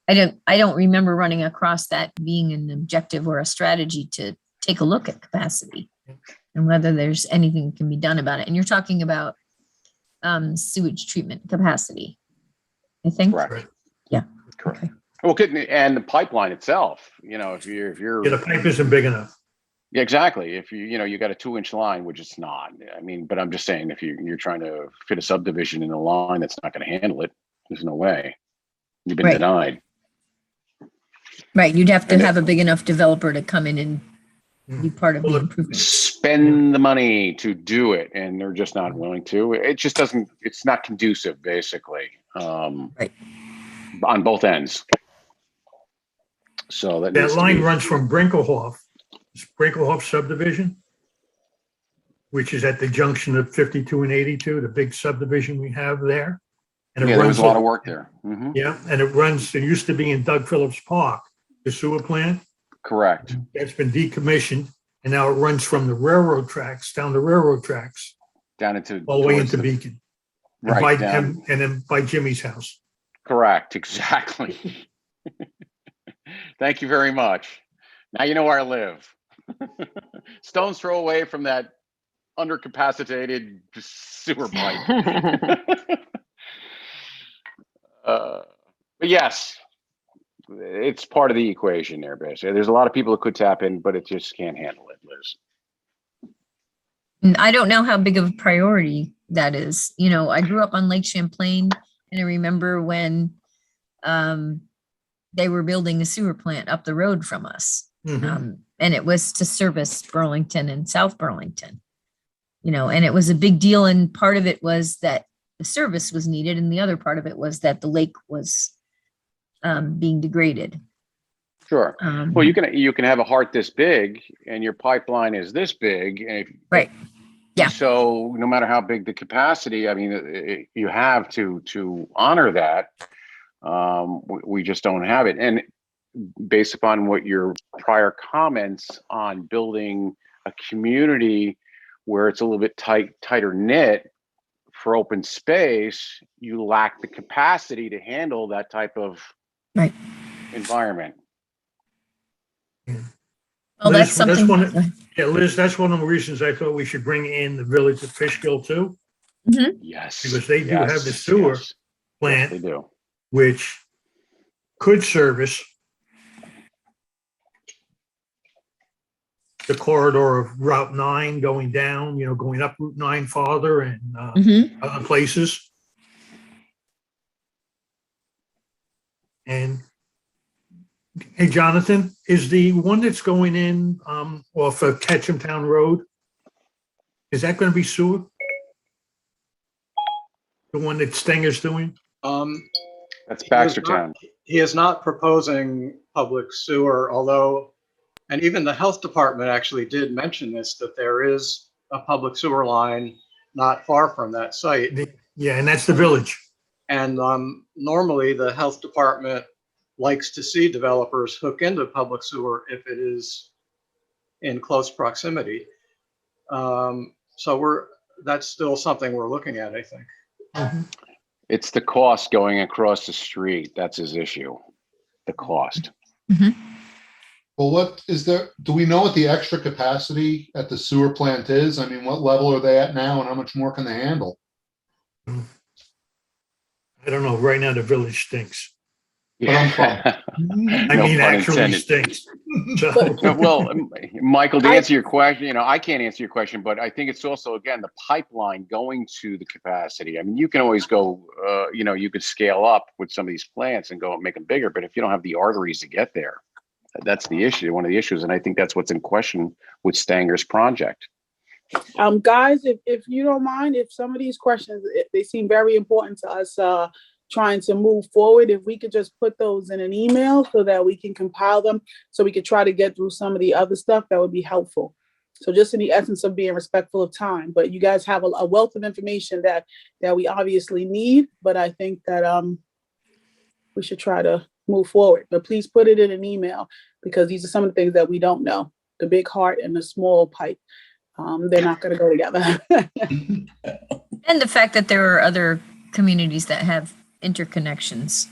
I don't remember running across that being an objective or a strategy to take a look at capacity and whether there's anything that can be done about it. And you're talking about sewage treatment capacity, I think. Correct. Yeah. Correct. Okay. Well, and the pipeline itself, you know, if you're Yeah, the pipe isn't big enough. Yeah, exactly. If you got a 2-inch line, which it's not. I mean, but I'm just saying, if you're trying to fit a subdivision in a line that's not going to handle it, there's no way. You've been denied. Right. You'd have to have a big enough developer to come in and be part of the improvement. Spend the money to do it, and they're just not willing to. It just doesn't. It's not conducive, basically, right, on both ends. So that line runs from Brinkelhoff subdivision, which is at the junction of 52 and 82, the big subdivision we have there. And there was a lot of work there. Mm-hmm. Yeah, and it used to be in Doug Phillips Park, the sewer plant. Correct. That's been decommissioned, and now it runs from the railroad tracks down the railroad tracks down into all the way into Beacon, right? And then by Jimmy's house. Correct. Exactly. Thank you very much. Now you know where I live. Stone's throw away from that undercapacitated sewer pipe. But yes, it's part of the equation there, basically. There's a lot of people that could tap in, but it just can't handle it, Liz. And I don't know how big of a priority that is. You know, I grew up on Lake Champlain, and I remember when they were building a sewer plant up the road from us. Mm-hmm. And it was to service Burlington and South Burlington, you know, and it was a big deal. And part of it was that the service was needed, and the other part of it was that the lake was being degraded. Sure. Well, you can have a heart this big and your pipeline is this big. Right. Yeah. So no matter how big the capacity, I mean, you have to honor that. We just don't have it. And based upon what your prior comments on building a community where it's a little bit tighter knit for open space, you lack the capacity to handle that type of environment. Oh, Liz, that's something. Liz, that's one of the reasons I thought we should bring in the village of Fishkill too. Yes. Because they do have the sewer plant, they do, which could service the corridor of Route 9 going down, going up Route 9 farther and other places. And hey, Jonathan, is the one that's going in off of Ketchumtown Road, is that going to be sewer? The one that Stenger's doing? That's Baxtertown. He is not proposing public sewer, although, and even the health department actually did mention this, that there is a public sewer line not far from that site. Yeah, and that's the village. And normally the health department likes to see developers hook into public sewer if it is in close proximity. So that's still something we're looking at, I think. It's the cost going across the street. That's his issue. The cost. Well, what is there? Do we know what the extra capacity at the sewer plant is? I mean, what level are they at now and how much more can they handle? I don't know. Right now, the village stinks. Yeah. I mean, actually stinks. Well, Michael, to answer your question, I can't answer your question, but I think it's also, again, the pipeline going to the capacity. I mean, you can always go, you could scale up with some of these plants and go and make them bigger, but if you don't have the arteries to get there, that's the issue, one of the issues. And I think that's what's in question with Stanger's project. Guys, if you don't mind, if some of these questions, they seem very important to us, trying to move forward, if we could just put those in an email so that we can compile them, so we could try to get through some of the other stuff, that would be helpful. So just in the essence of being respectful of time, but you guys have a wealth of information that we obviously need, but I think that we should try to move forward. But please put it in an email, because these are some of the things that we don't know. The big heart and the small pipe, they're not going to go together. And the fact that there are other communities that have interconnections.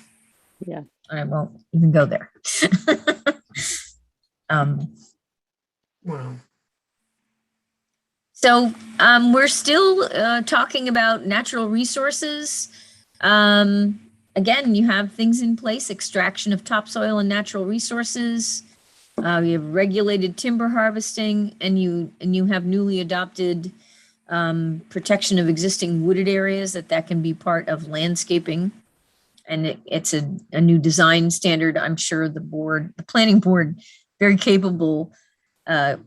Yeah. I won't even go there. Well. So we're still talking about natural resources. Again, you have things in place: extraction of topsoil and natural resources. You have regulated timber harvesting, and you have newly adopted protection of existing wooded areas that can be part of landscaping. And it's a new design standard. I'm sure the planning board, very capable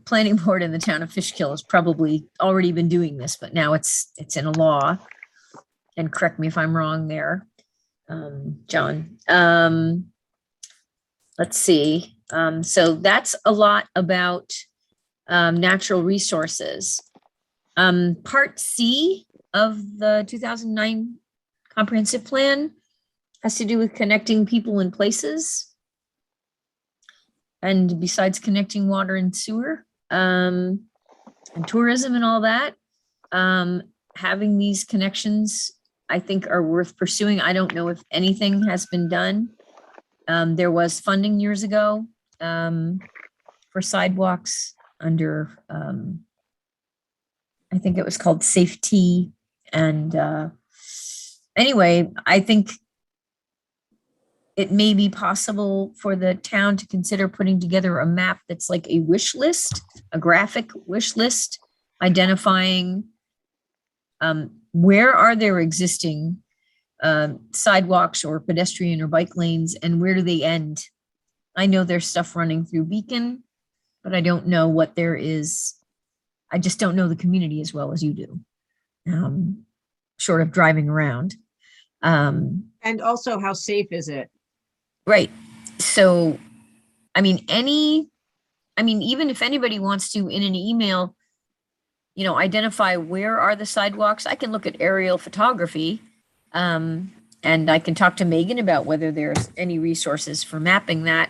planning board in the town of Fishkill, has probably already been doing this, but now it's in a law. And correct me if I'm wrong there, John. Let's see. So that's a lot about natural resources. Part C of the 2009 comprehensive plan has to do with connecting people and places. And besides connecting water and sewer, and tourism and all that, having these connections, I think, are worth pursuing. I don't know if anything has been done. There was funding years ago for sidewalks under, I think it was called Safety. And anyway, I think it may be possible for the town to consider putting together a map that's like a wish list, a graphic wish list, identifying where are there existing sidewalks or pedestrian or bike lanes, and where do they end? I know there's stuff running through Beacon, but I don't know what there is. I just don't know the community as well as you do, short of driving around. And also, how safe is it? Right. So I mean, even if anybody wants to, in an email, identify where are the sidewalks, I can look at aerial photography. And I can talk to Megan about whether there's any resources for mapping that.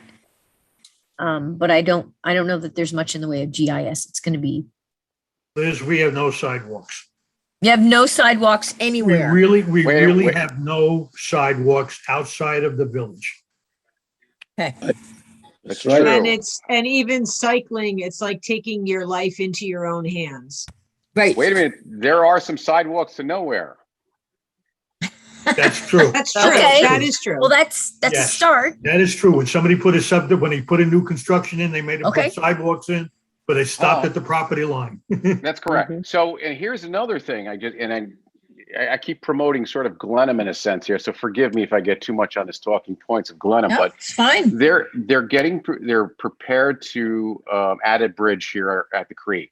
But I don't know that there's much in the way of GIS. It's going to be. Liz, we have no sidewalks. You have no sidewalks anywhere. We really have no sidewalks outside of the village. Okay. That's right. And even cycling, it's like taking your life into your own hands. Right. Wait a minute, there are some sidewalks to nowhere. That's true. That's true. Okay. That is true. Well, that's a Yes. start. That is true. When somebody put when he put a new construction in, they made him put sidewalks in, but they stopped at the property line. That's correct. So, and here's another thing. I keep promoting sort of Glenham in a sense here. So forgive me if I get too much on this talking points of Glenham, but it's fine. they're prepared to add a bridge here at the creek,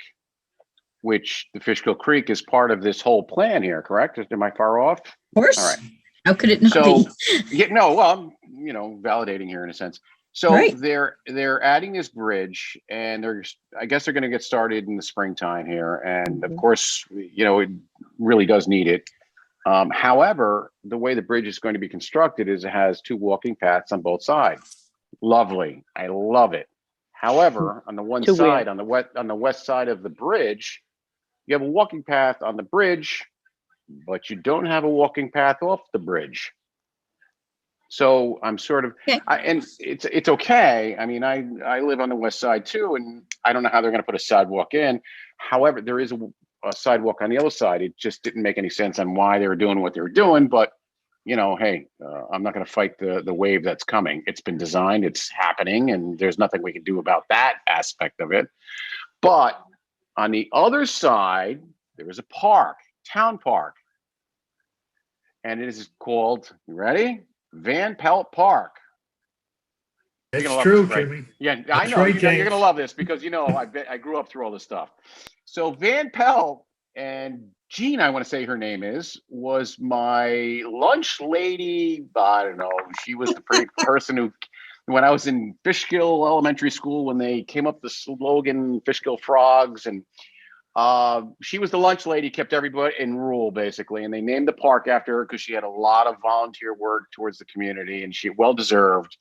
which the Fishkill Creek is part of this whole plan here, correct? Am I far off? Of course. All right. How could it not So, be? I'm, validating here in a sense. So Right. they're adding this bridge, and I guess they're going to get started in the springtime here, and of course, it really does need it. However, the way the bridge is going to be constructed is it has two walking paths on both sides. Lovely, I love it. However, on the one side, on the west side of the bridge, you have a walking path on the bridge, but you don't have a walking path off the bridge. So I'm sort of, and it's okay. I mean, I live on the west side too, and I don't know how they're going to put a sidewalk in. However, there is a sidewalk on the other side. It just didn't make any sense on why they were doing what they were doing. But hey, I'm not going to fight the wave that's coming. It's been designed, it's happening, and there's nothing we can do about that aspect of it. But on the other side, there is a park, town park, and it is called, you ready? Van Pelt Park. That's true, Jimmy. Yeah, That's I know. right, You're James. going to love this because, I grew up through all this stuff. So Van Pelt and Jean, I want to say her name was my lunch lady. I don't know. She was the person who, when I was in Fishkill Elementary School, when they came up with the slogan Fishkill Frogs, and she was the lunch lady, kept everybody in rule basically, and they named the park after her because she had a lot of volunteer work towards the community, and she well deserved.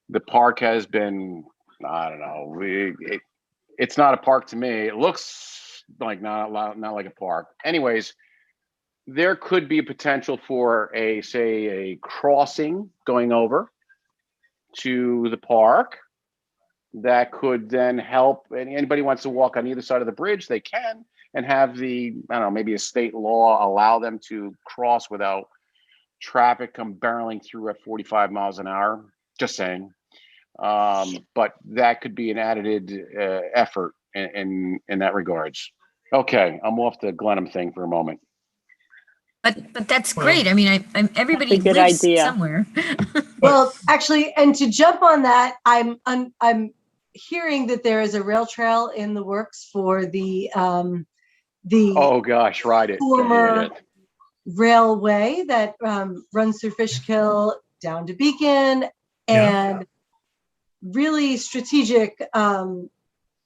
The park has been, I don't know, it's not a park to me. It looks like not like a park. Anyways, there could be a potential for a crossing going over to the park that could then help. And anybody wants to walk on either side of the bridge, they can, and have maybe a state law allow them to cross without traffic come barreling through at 45 miles an hour. Just saying. But that could be an added effort in that regards. Okay, I'm off the Glenham thing for a moment. But that's great. I mean, everybody That's a good lives idea. somewhere. Well, actually, and to jump on that, I'm hearing that there is a rail trail in the works for the Oh gosh, ride it. former railway that runs through Fishkill down to Beacon, and really strategic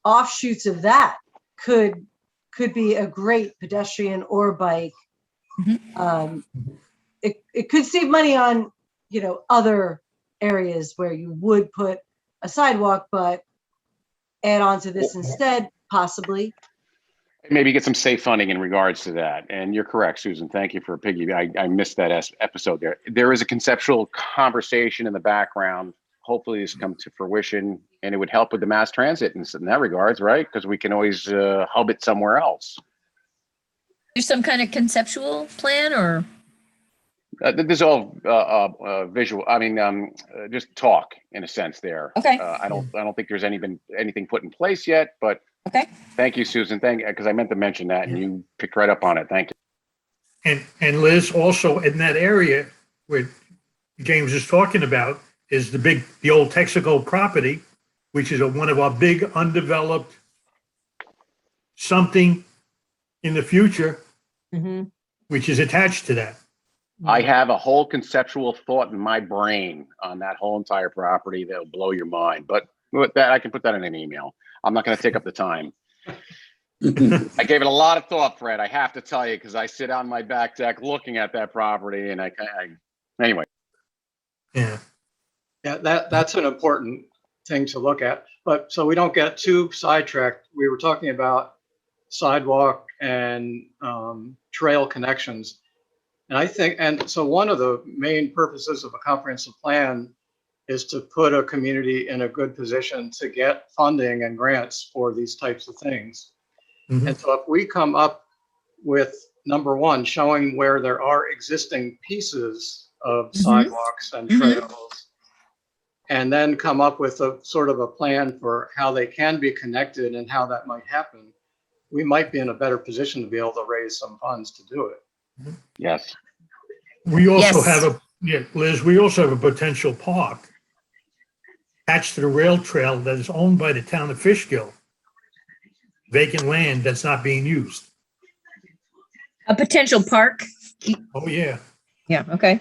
offshoots of that could be a great pedestrian or bike. It could save money on other areas where you would put a sidewalk, but add on to this instead, possibly. Maybe get some safe funding in regards to that. And you're correct, Susan. Thank you for I missed that episode there. There is a conceptual conversation in the background. Hopefully this comes to fruition, and it would help with the mass transit in that regards, right? Because we can always hub it somewhere else. There's some kind of conceptual plan, or? This is all visual. I mean, just talk in a sense there. Okay. I don't think there's anything put in place yet, but okay. Thank you, Susan. Because I meant to mention that, and you picked right up on it. Thank you. And Liz, also in that area where James is talking about is the old Texaco property, which is one of our big undeveloped something in the future, which is attached to that. I have a whole conceptual thought in my brain on that whole entire property that'll blow your mind. But With that, I can put that in an email. I'm not going to take up the time. I gave it a lot of thought, Fred. I have to tell you, because I sit on my back deck looking at that property, and anyway. Yeah. Yeah, that's an important thing to look at. But so we don't get too sidetracked, we were talking about sidewalk and trail connections. And I think, and so one of the main purposes of a comprehensive plan is to put a community in a good position to get funding and grants for these types of things. And so if we come up with, number one, showing where there are existing pieces of sidewalks and trails, and then come up with a sort of a plan for how they can be connected and how that might happen, we might be in a better position to be able to raise some funds to do it. Yes. We also have Liz, we also have a potential park attached to the rail trail that is owned by the town of Fishkill. Vacant land that's not being used. A potential park? Oh, yeah. Yeah, okay.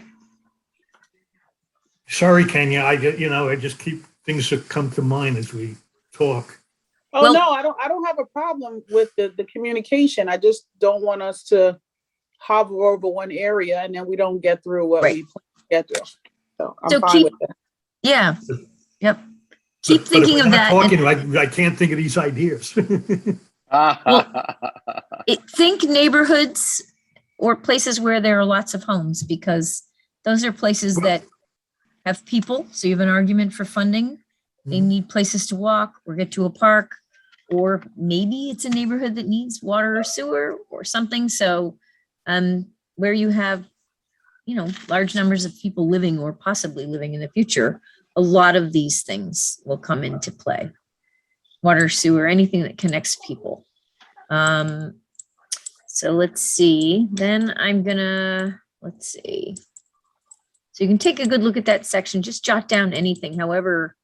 Sorry, Kenya, I just keep things that come to mind as we talk. Oh, well, no, I don't have a problem with the communication. I just don't want us to hover over one area and then we don't get through what we plan to get through. So I'm fine with that. Yeah. Yep. Keep thinking of that. I can't think of these ideas. Think neighborhoods or places where there are lots of homes, because those are places that have people. So you have an argument for funding. They need places to walk or get to a park, or maybe it's a neighborhood that needs water or sewer or something. So where you have, large numbers of people living or possibly living in the future, a lot of these things will come into play. Water, sewer, anything that connects people. So let's see, then let's see. So you can take a good look at that section, just jot down anything, however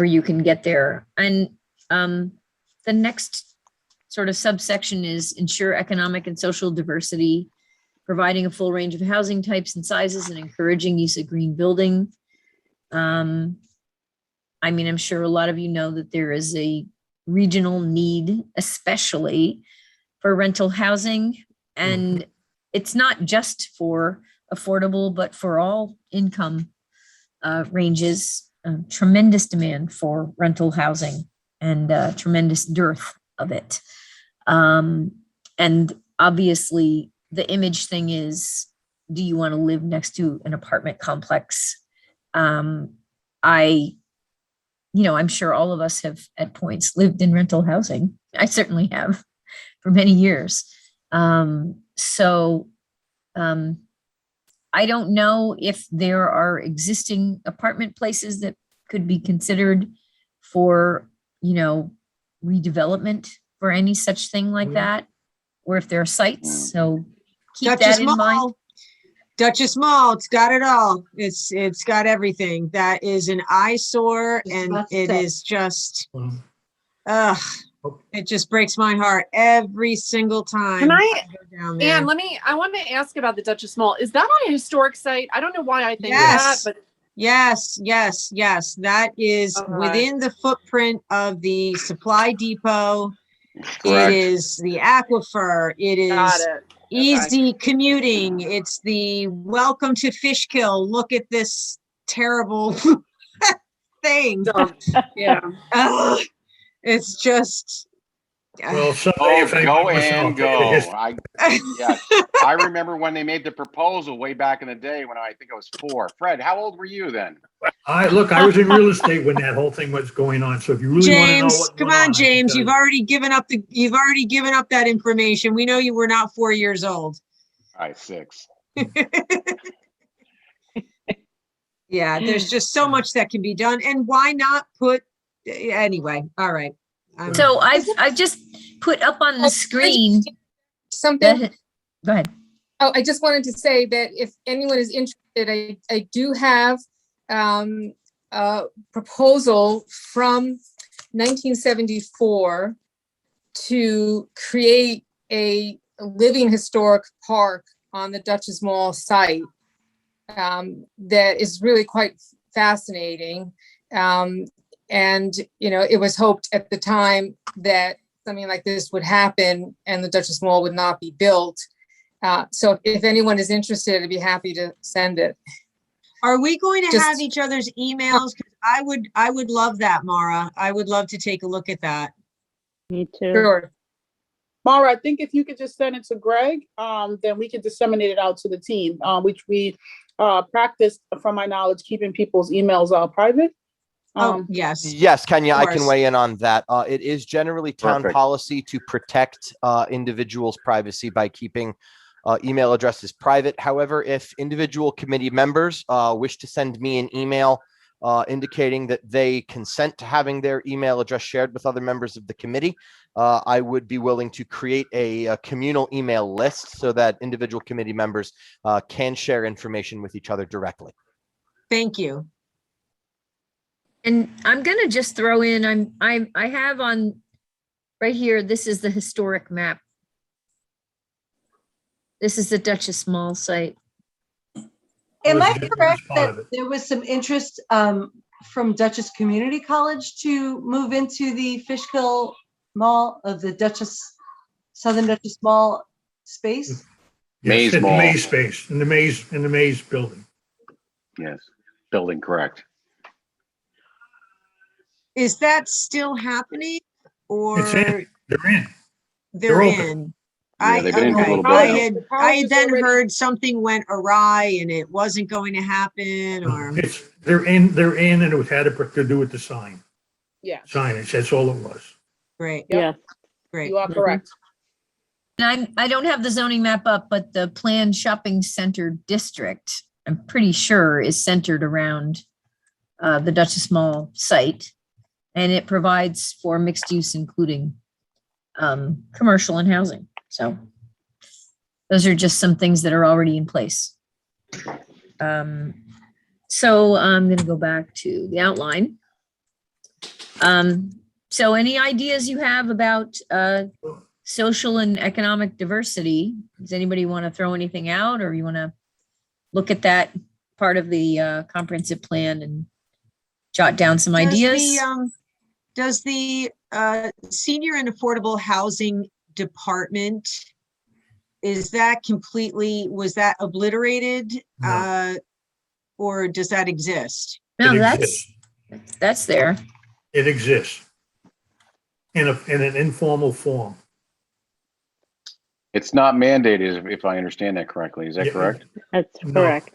you can get there. And the next sort of subsection is ensure economic and social diversity, providing a full range of housing types and sizes, and encouraging use of green building. I'm sure a lot of you know that there is a regional need, especially for rental housing. And it's not just for affordable, but for all income ranges. Tremendous demand for rental housing and tremendous dearth of it. And obviously, the image thing is, do you want to live next to an apartment complex? I'm sure all of us have at points lived in rental housing. I certainly have for many years. I don't know if there are existing apartment places that could be considered for, redevelopment for any such thing like that, or if there are sites. So keep Duchess that in mind. Duchess Mall, it's got it all. It's got everything. That is an eyesore, and it is just, it just breaks my heart every single time. Can I go down there. Anne, I want to ask about the Duchess Mall. Is that on a historic site? I don't know why I think that, but yes. That is within the footprint of the supply depot. Correct. It is the aquifer. It is easy commuting. It's the welcome to Fishkill. Look at this terrible thing. Yeah. It's just. Well, go and go. I remember when they made the proposal way back in the day when I think I was 4. Fred, how old were you then? I was in real estate when that whole thing was going on. So if you really want to know what come on, James, you've already given up that information. We know you were not 4 years old. All right, 6. Yeah, there's just so much that can be done, and why not put anyway? All right. So I've just put up on the screen something. Go ahead. Oh, I just wanted to say that if anyone is interested, I do have a proposal from 1974 to create a living historic park on the Duchess Mall site that is really quite fascinating. And, you know, it was hoped at the time that something like this would happen and the Duchess Mall would not be built. So if anyone is interested, I'd be happy to send it. Are we going to Just- have each other's emails? 'Cause I would love that, Mara. I would love to take a look at that. Me too. Sure. Mara, I think if you could just send it to Greg, then we can disseminate it out to the team, which we practiced, from my knowledge, keeping people's emails private. Oh, yes. Yes, Kenya, Of I can course. weigh in on that. It is generally town Perfect. policy to protect individuals' privacy by keeping email addresses private. However, if individual committee members wish to send me an email indicating that they consent to having their email address shared with other members of the committee, I would be willing to create a communal email list so that individual committee members can share information with each other directly. Thank you. And I'm gonna just throw in, I have on right here, this is the historic map. This is the Duchess Mall site. Am I Just one correct part of that it. there was some interest from Dutchess Community College to move into the Fishkill Mall of the Southern Dutchess Mall space? Yes, Maze in the Mall. maze space, in the maze building. Yes, building, correct. Is that still happening or It's in, they're in. they're they're open. in? Yeah, they've been in for a Okay. little bit I now. had then heard something went awry and it wasn't going to happen or. They're in and it had to do with the sign. Yeah, Signage, that's all it was. Great. Yep. Yeah. Great. you are correct. And I don't have the zoning map up, but the planned shopping center district, I'm pretty sure is centered around the Duchess Mall site. And it provides for mixed use, including commercial and housing. So those are just some things that are already in place. So I'm going to go back to the outline. So any ideas you have about social and economic diversity? Does anybody want to throw anything out, or you want to look at that part of the comprehensive plan and jot down some ideas? Does the senior and affordable housing department, was that obliterated? No. Or does that exist? No, It that's there. It exists in an informal form. It's not mandated, if I understand that correctly. Is that Yeah. correct? That's No. correct.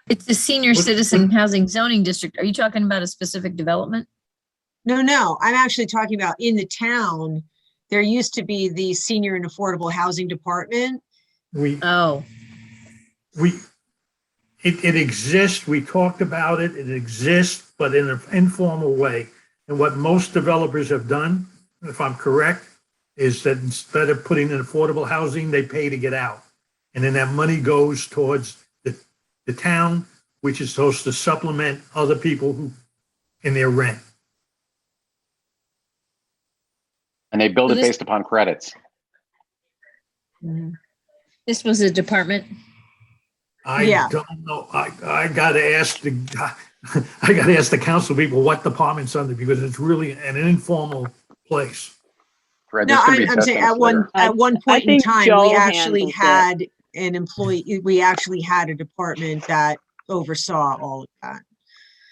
It's the senior citizen housing zoning district. Are you talking about a specific development? No, I'm actually talking about in the town. There used to be the senior and affordable housing department. It exists. We talked about it. It exists, but in an informal way. And what most developers have done, if I'm correct, is that instead of putting in affordable housing, they pay to get out. And then that money goes towards the town, which is supposed to supplement other people who in their rent. And they build So it this- based upon credits. This was a department. I don't know. I gotta ask the council people what department's under, because it's really an informal place. Fred, No, there's gonna be a I'm test saying on at one Twitter. point in think time, Joe we actually handles it. had an employee, we actually had a department that oversaw all of that.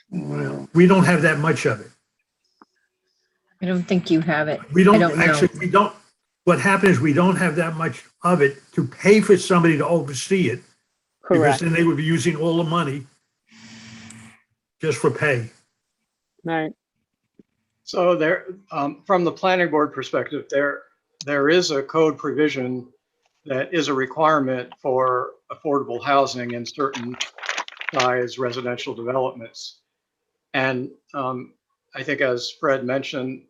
Well, we don't have that much of it. I don't think you have it. We I don't don't know. actually, we don't, what happened is we don't have that much of it to pay for somebody to oversee it. Because Correct. then they would be using all the money just for pay. Right. So there, from the planning board perspective, there is a code provision that is a requirement for affordable housing in certain size residential developments. And I think, as Fred mentioned,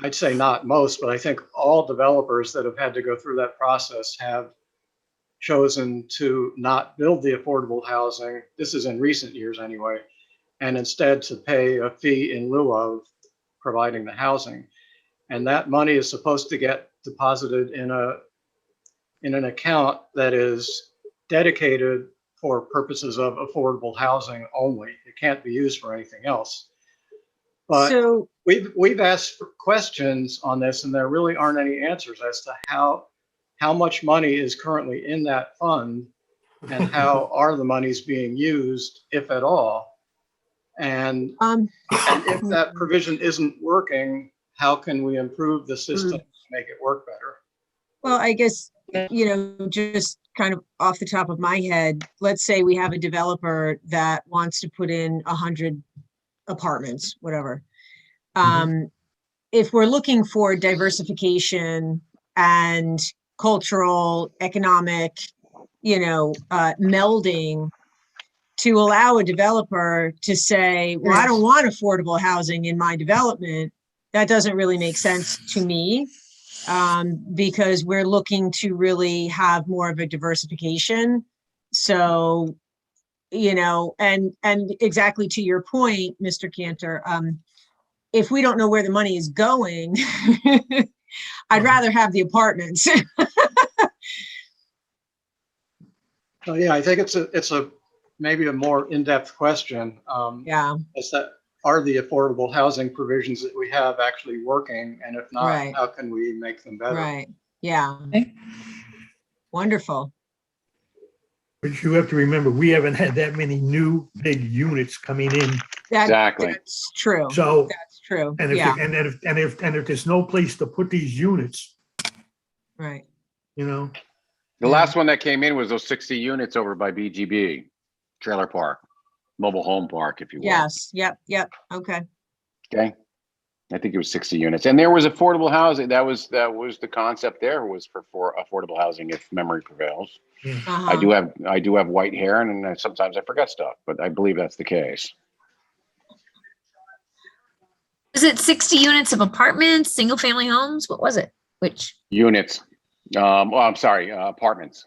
I'd say not most, but I think all developers that have had to go through that process have chosen to not build the affordable housing. This is in recent years anyway, and instead to pay a fee in lieu of providing the housing. And that money is supposed to get deposited in an account that is dedicated for purposes of affordable housing only. It can't be used for anything else. But So, we've asked for questions on this, and there really aren't any answers as to how much money is currently in that fund and how are the monies being used, if at all. And if that provision isn't working, how can we improve the system to make it work better? well, I guess, just kind of off the top of my head, let's say we have a developer that wants to put in 100 apartments, whatever. If we're looking for diversification and cultural, economic, melding, to allow a developer to say, well, I don't want affordable housing in my development, that doesn't really make sense to me, because we're looking to really have more of a diversification. So, and exactly to your point, Mr. Cantor, if we don't know where the money is going, I'd rather have the apartments. So yeah, I think it's a maybe a more in-depth question. Yeah. Is that, are the affordable housing provisions that we have actually working? And if not, Right. how can we make them better? Right. Yeah. Wonderful. But you have to remember, we haven't had that many new big units coming in. Exactly. That's true. So That's true. and if Yeah. if there's no place to put these units, Right. The last one that came in was those 60 units over by BGB, trailer park, mobile home park, if you will. Yes. Yep. Okay. Okay. I think it was 60 units. And there was affordable housing. That was the concept there, was for affordable housing, if memory prevails. I do have white hair, and sometimes I forget stuff, but I believe that's the case. Was it 60 units of apartments, single family homes? What was it? Which? Units. Well, I'm sorry, apartments.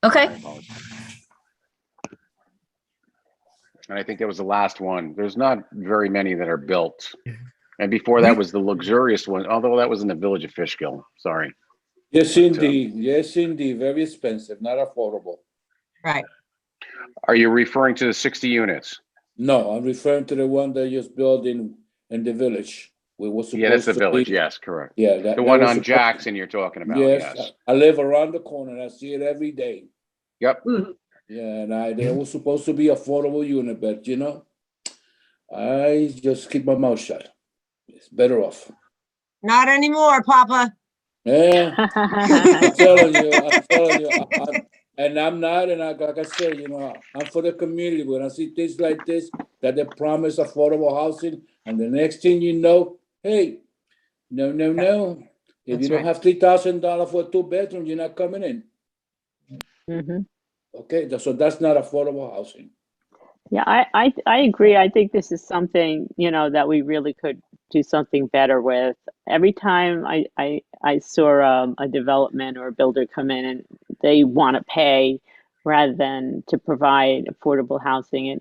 Okay. And I think that was the last one. There's not very many that are built. And before that was the luxurious one, although that was in the village of Fishkill. Sorry. Yes, indeed. Yes, indeed. Very expensive, not affordable. Right. Are you referring to the 60 units? No, I'm referring to the one that just built in the village. We was supposed Yeah, that's the to village. be. Yes, correct. Yeah, The one on Jackson you're talking about. Yes, I live around the corner and I see it every day. Yep. Yeah, and there was supposed to be affordable unit, but I just keep my mouth shut. It's better off. Not anymore, Papa. Yeah, I'm telling you, and I'm not, and like I said, I'm for the community. When I see things like this, that they promise affordable housing, and the next thing you know, hey, no. If you don't have $3,000 for a 2-bedroom, you're not coming in. Okay, so that's not affordable housing. Yeah, I agree. I think this is something, that we really could do something better with. Every time I saw a development or a builder come in and they want to pay rather than to provide affordable housing,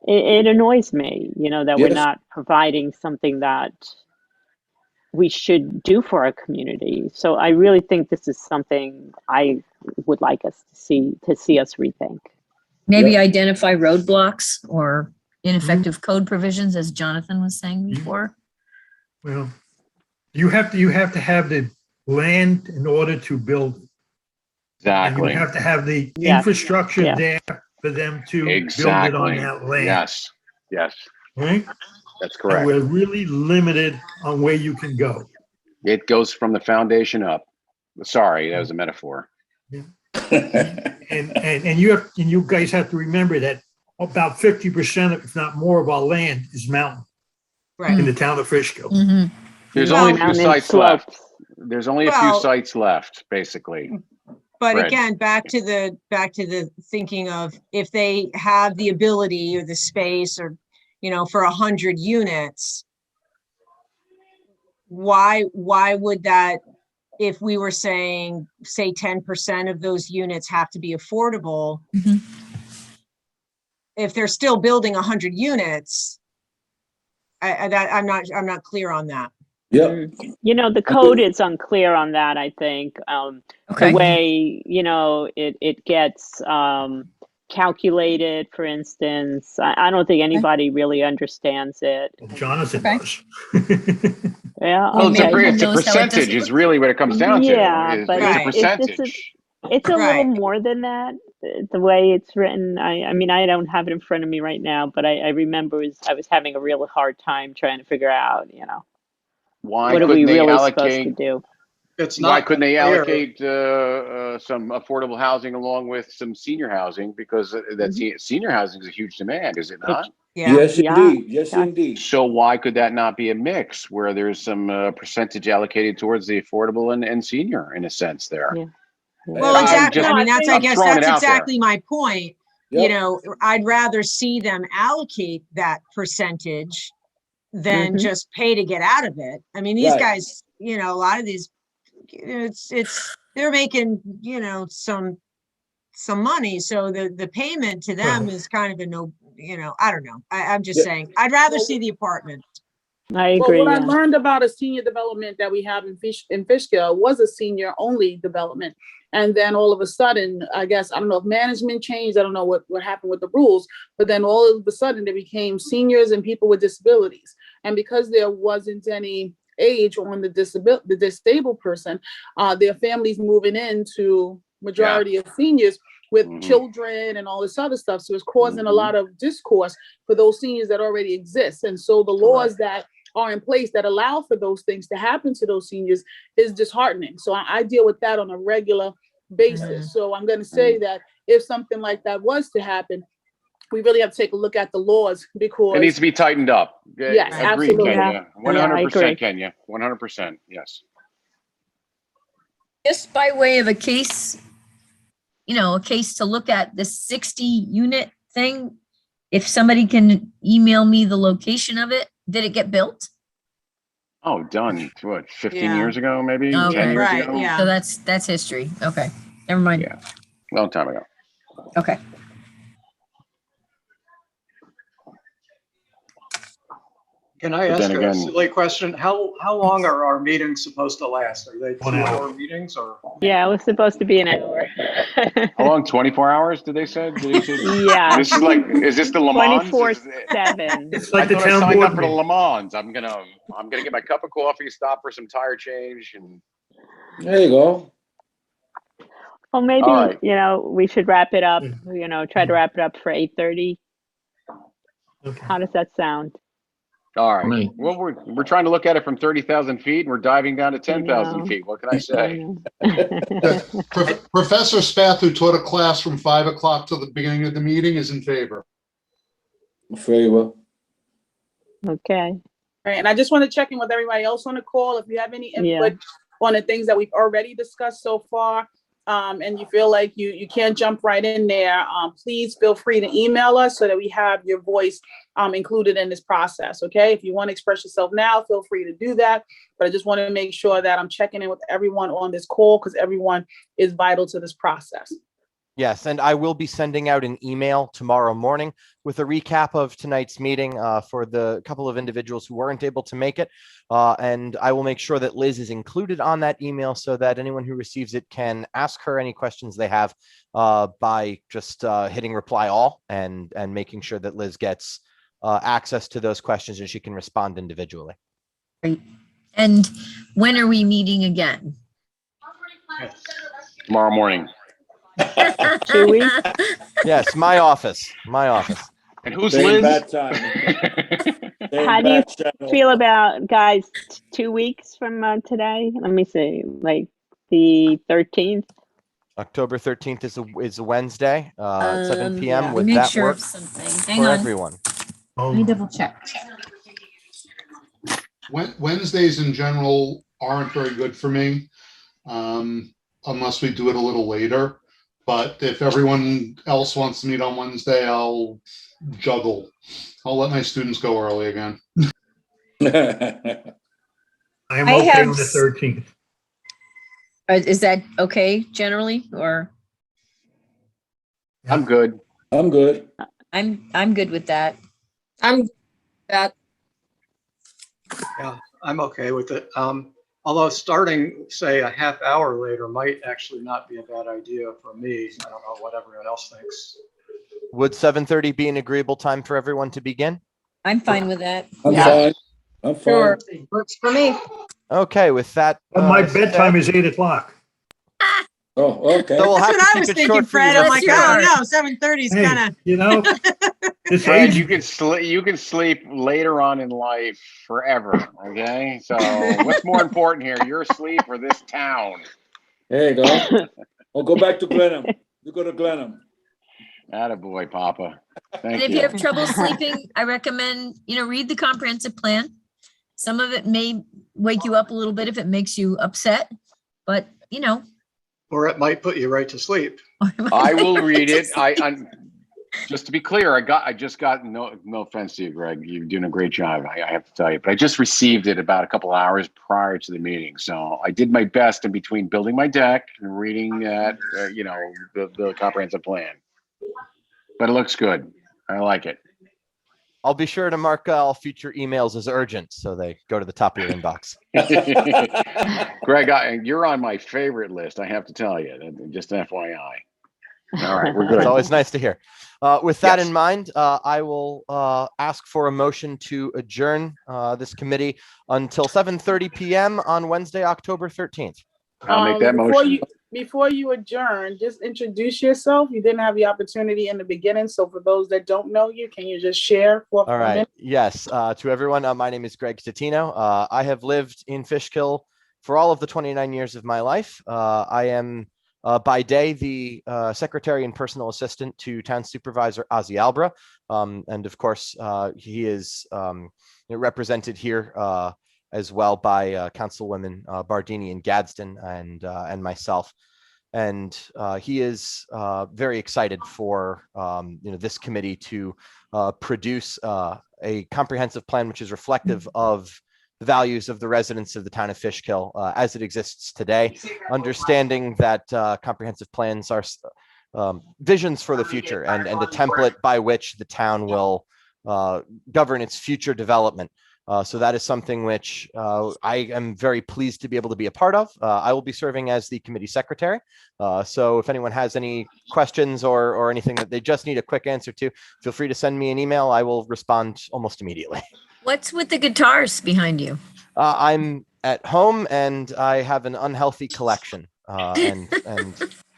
it annoys me, that we're not providing something that we should do for our community. So I really think this is something I would like us to see us rethink. Maybe identify roadblocks or ineffective code provisions, as Jonathan was saying before. Well, you have to have the land in order to build. Exactly. And you have to have the infrastructure there for them to build it on that land. Yes. Right? That's correct. And we're really limited on where you can go. It goes from the foundation up. Sorry, that was a metaphor. Yeah. and you guys have to remember that about 50%, if not more, of our land is mountain. Right. In the town of Fishkill. There's only a few sites left. There's only a few sites left, basically. But again, back to the thinking of, if they have the ability or the space, or for 100 units, why would that, if we were saying, say 10% of those units have to be affordable, if they're still building 100 units, I'm not clear on that. Yeah. The code is unclear on that, I think. The way, it gets calculated, for instance. I don't think anybody really understands it. Jonathan Okay. does. Yeah, Well, Maybe okay. who it's a knows how it percentage doesn't is look really what it comes down to. Yeah, It's but a Right. percentage. it's a little Right. more than that. The way it's written, I mean, I don't have it in front of me right now, but I remember I was having a real hard time trying to figure out, Why what are we couldn't they really supposed to allocate? do? It's Why not couldn't they fair. allocate some affordable housing along with some senior housing? Because senior housing is a huge demand, is it not? Yeah. Yes, Yeah. indeed. Yes, Yeah. indeed. So why could that not be a mix where there's some percentage allocated towards the affordable and senior in a sense there? Yeah. Well, I'm exactly. just- I mean, that's, I I'm guess throwing it that's out there. exactly my point. You Yep. know, I'd rather see them allocate that percentage than Mhm. just pay to get out of it. I mean, these Right. guys, a lot of these, they're making, some money. So the payment to them is kind of a no, I don't know. I'm just Yeah. saying, I'd rather see the apartment. I Well, agree. what I Yeah. learned about a senior development that we have in Fishkill was a senior only development. And then all of a sudden, I guess, I don't know if management changed. I don't know what happened with the rules, but then all of a sudden they became seniors and people with disabilities. And because there wasn't any age on the disabled person, their families moving into majority of seniors with children and all this other stuff. So it's causing a lot of discourse for those seniors that already exist. And so the laws that are in place that allow for those things to happen to those seniors is disheartening. So I deal with that on a regular basis. So I'm going to say that if something like that was to happen, we really have to take a look at the laws because It needs to be tightened up. Yes, Agreed, absolutely. Kenya. Yeah, I agree. 100%, Kenya. 100%. Yes. just by way of a case, a case to look at, the 60 unit thing. If somebody can email me the location of it, did it get built? Oh, done. What, 15 Yeah. years ago, maybe? Okay. 10 years Right, ago? yeah. So that's history. Okay. Never mind. Yeah. Long time ago. Okay. Can I But ask then a again- silly question? How long are our meetings supposed to last? Are they 1 hour. 2-hour meetings or? Yeah, it was supposed to be an hour. How long? 24 hours, did they say? Yeah. This is like, is this the Le Mans? 24/7. It's like I the thought I town signed board up for the meeting. Le Mans. I'm gonna get my cup of coffee, stop for some tire change, and There you go. Well, maybe, All right. we should wrap it up, Mm. try to wrap it up for 8:30. Okay. How does that sound? all right. Me. Well, we're trying to look at it from 30,000 feet, and we're diving down to 10,000 know. feet. What can I I say? know. Professor Spath, who taught a class from 5 o'clock till the beginning of the meeting, is in favor. Very well. Okay. Right, and I just want to check in with everybody else on the call. If you have any Yeah. input on the things that we've already discussed so far, and you feel like you can't jump right in there, please feel free to email us so that we have your voice included in this process. Okay, if you want to express yourself now, feel free to do that. But I just want to make sure that I'm checking in with everyone on this call because everyone is vital to this process. Yes, and I will be sending out an email tomorrow morning with a recap of tonight's meeting for the couple of individuals who weren't able to make it. And I will make sure that Liz is included on that email so that anyone who receives it can ask her any questions they have by just hitting reply all and making sure that Liz gets access to those questions and she can respond individually. Great. And when are we meeting again? Tomorrow morning. 2 weeks? Yes, my office. And who's Same Liz? bad time. Same How do you bad channel. feel about, guys, 2 weeks from today? Let me see, like the 13th? October 13th is a Wednesday at 7 p.m. Yeah. Would Make that sure work of something. Hang for on. everyone? Let me double check. Wednesdays in general aren't very good for me, unless we do it a little later. But if everyone else wants to meet on Wednesday, I'll juggle. I'll let my students go early again. I am I okay have on the 13th. Is that okay generally, or? I'm good. I'm good. I'm good with that. I'm that. Yeah, I'm okay with it. Although starting, say, a half hour later might actually not be a bad idea for me. I don't know what everyone else thinks. Would 7:30 be an agreeable time for everyone to begin? I'm fine with that. I'm Yeah. fine. I'm fine. Sure. Works for me. Okay, with that. My said- bedtime is 8 o'clock. Oh, okay. So we'll That's have what to I keep was it thinking, short for you, Fred. I'm Mrs. like, Bless I your don't heart. know, 7:30 is Hey, kind of. you know, this Fred, age, you can sleep. You can sleep later on in life forever. Okay, so what's more important here, your sleep or this town? There you go. I'll go back to Glenham. You go to Glenham. Attaboy, Papa. And Thank if you you. have trouble sleeping, I recommend, read the comprehensive plan. Some of it may wake you up a little bit if it makes you upset, but Or it might put you right to sleep. I will read it. I'm just to be clear. I just got no offense to you, Greg. You're doing a great job. I have to tell you, but I just received it about a couple hours prior to the meeting, so I did my best in between building my deck and reading that. The comprehensive plan. But it looks good. I like it. I'll be sure to mark all future emails as urgent so they go to the top of your inbox. Greg, you're on my favorite list. I have to tell you, just FYI. All right, we're good. It's always nice to hear. With that Yes. in mind, I will ask for a motion to adjourn this committee until 7:30 p.m. on Wednesday, October 13th. I'll make that Before motion. before you adjourn, just introduce yourself. You didn't have the opportunity in the beginning, so for those that don't know you, can you just share for All a right. minute? Yes. To everyone, my name is Greg Statino. I have lived in Fishkill for all of the 29 years of my life. I am by day the secretary and personal assistant to Town Supervisor Ozzy Albra. And of course, he is represented here as well by Councilwomen Bardini and Gadsden and myself. And he is very excited for this committee to produce a comprehensive plan which is reflective of the values of the residents of the town of Fishkill as it exists today, understanding that comprehensive plans are visions for the future and a template by which the town will govern its future development. So that is something which I am very pleased to be able to be a part of. I will be serving as the committee secretary. So if anyone has any questions or anything that they just need a quick answer to, feel free to send me an email. I will respond almost immediately. What's with the guitars behind you? I'm at home and I have an unhealthy collection. And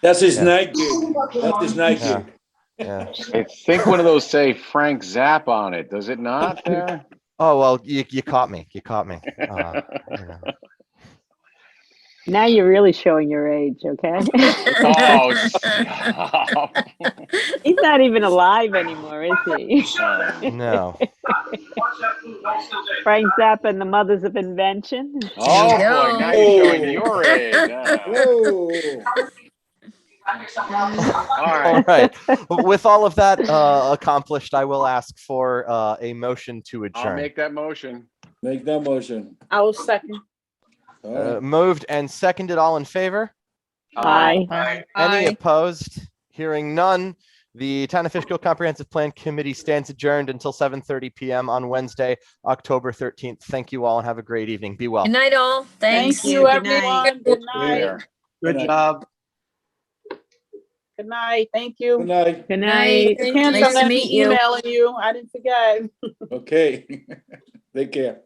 That's his Yeah. night gig. That's his night Yeah. gig. yeah. I think one of those say Frank Zapp on it. Does it not? There. Oh well, you caught me. You caught me. You know. Now you're really showing your age, okay? Oh, stop. He's not even alive anymore, is he? No. Frank Zappa and the Mothers of Invention. Oh There you boy, go. now you're showing your age. Whoa. All All right. right. With all of that accomplished, I will ask for a motion to I'll adjourn. make that motion. Make that motion. I will second. All right. Moved and seconded. All in favor? Aye. Any opposed? Hearing none. The Town of Fishkill Comprehensive Plan Committee stands adjourned until 7:30 p.m. on Wednesday, October 13th. Thank you all and have a great evening. Be well. Good night, all. Thanks. Thank you, Good night. everyone. Good night. There. Good job. Good night. Thank you. Good night. Good night. I can't Nice to send meet me you. emailing you. I didn't forget. Okay. Take care.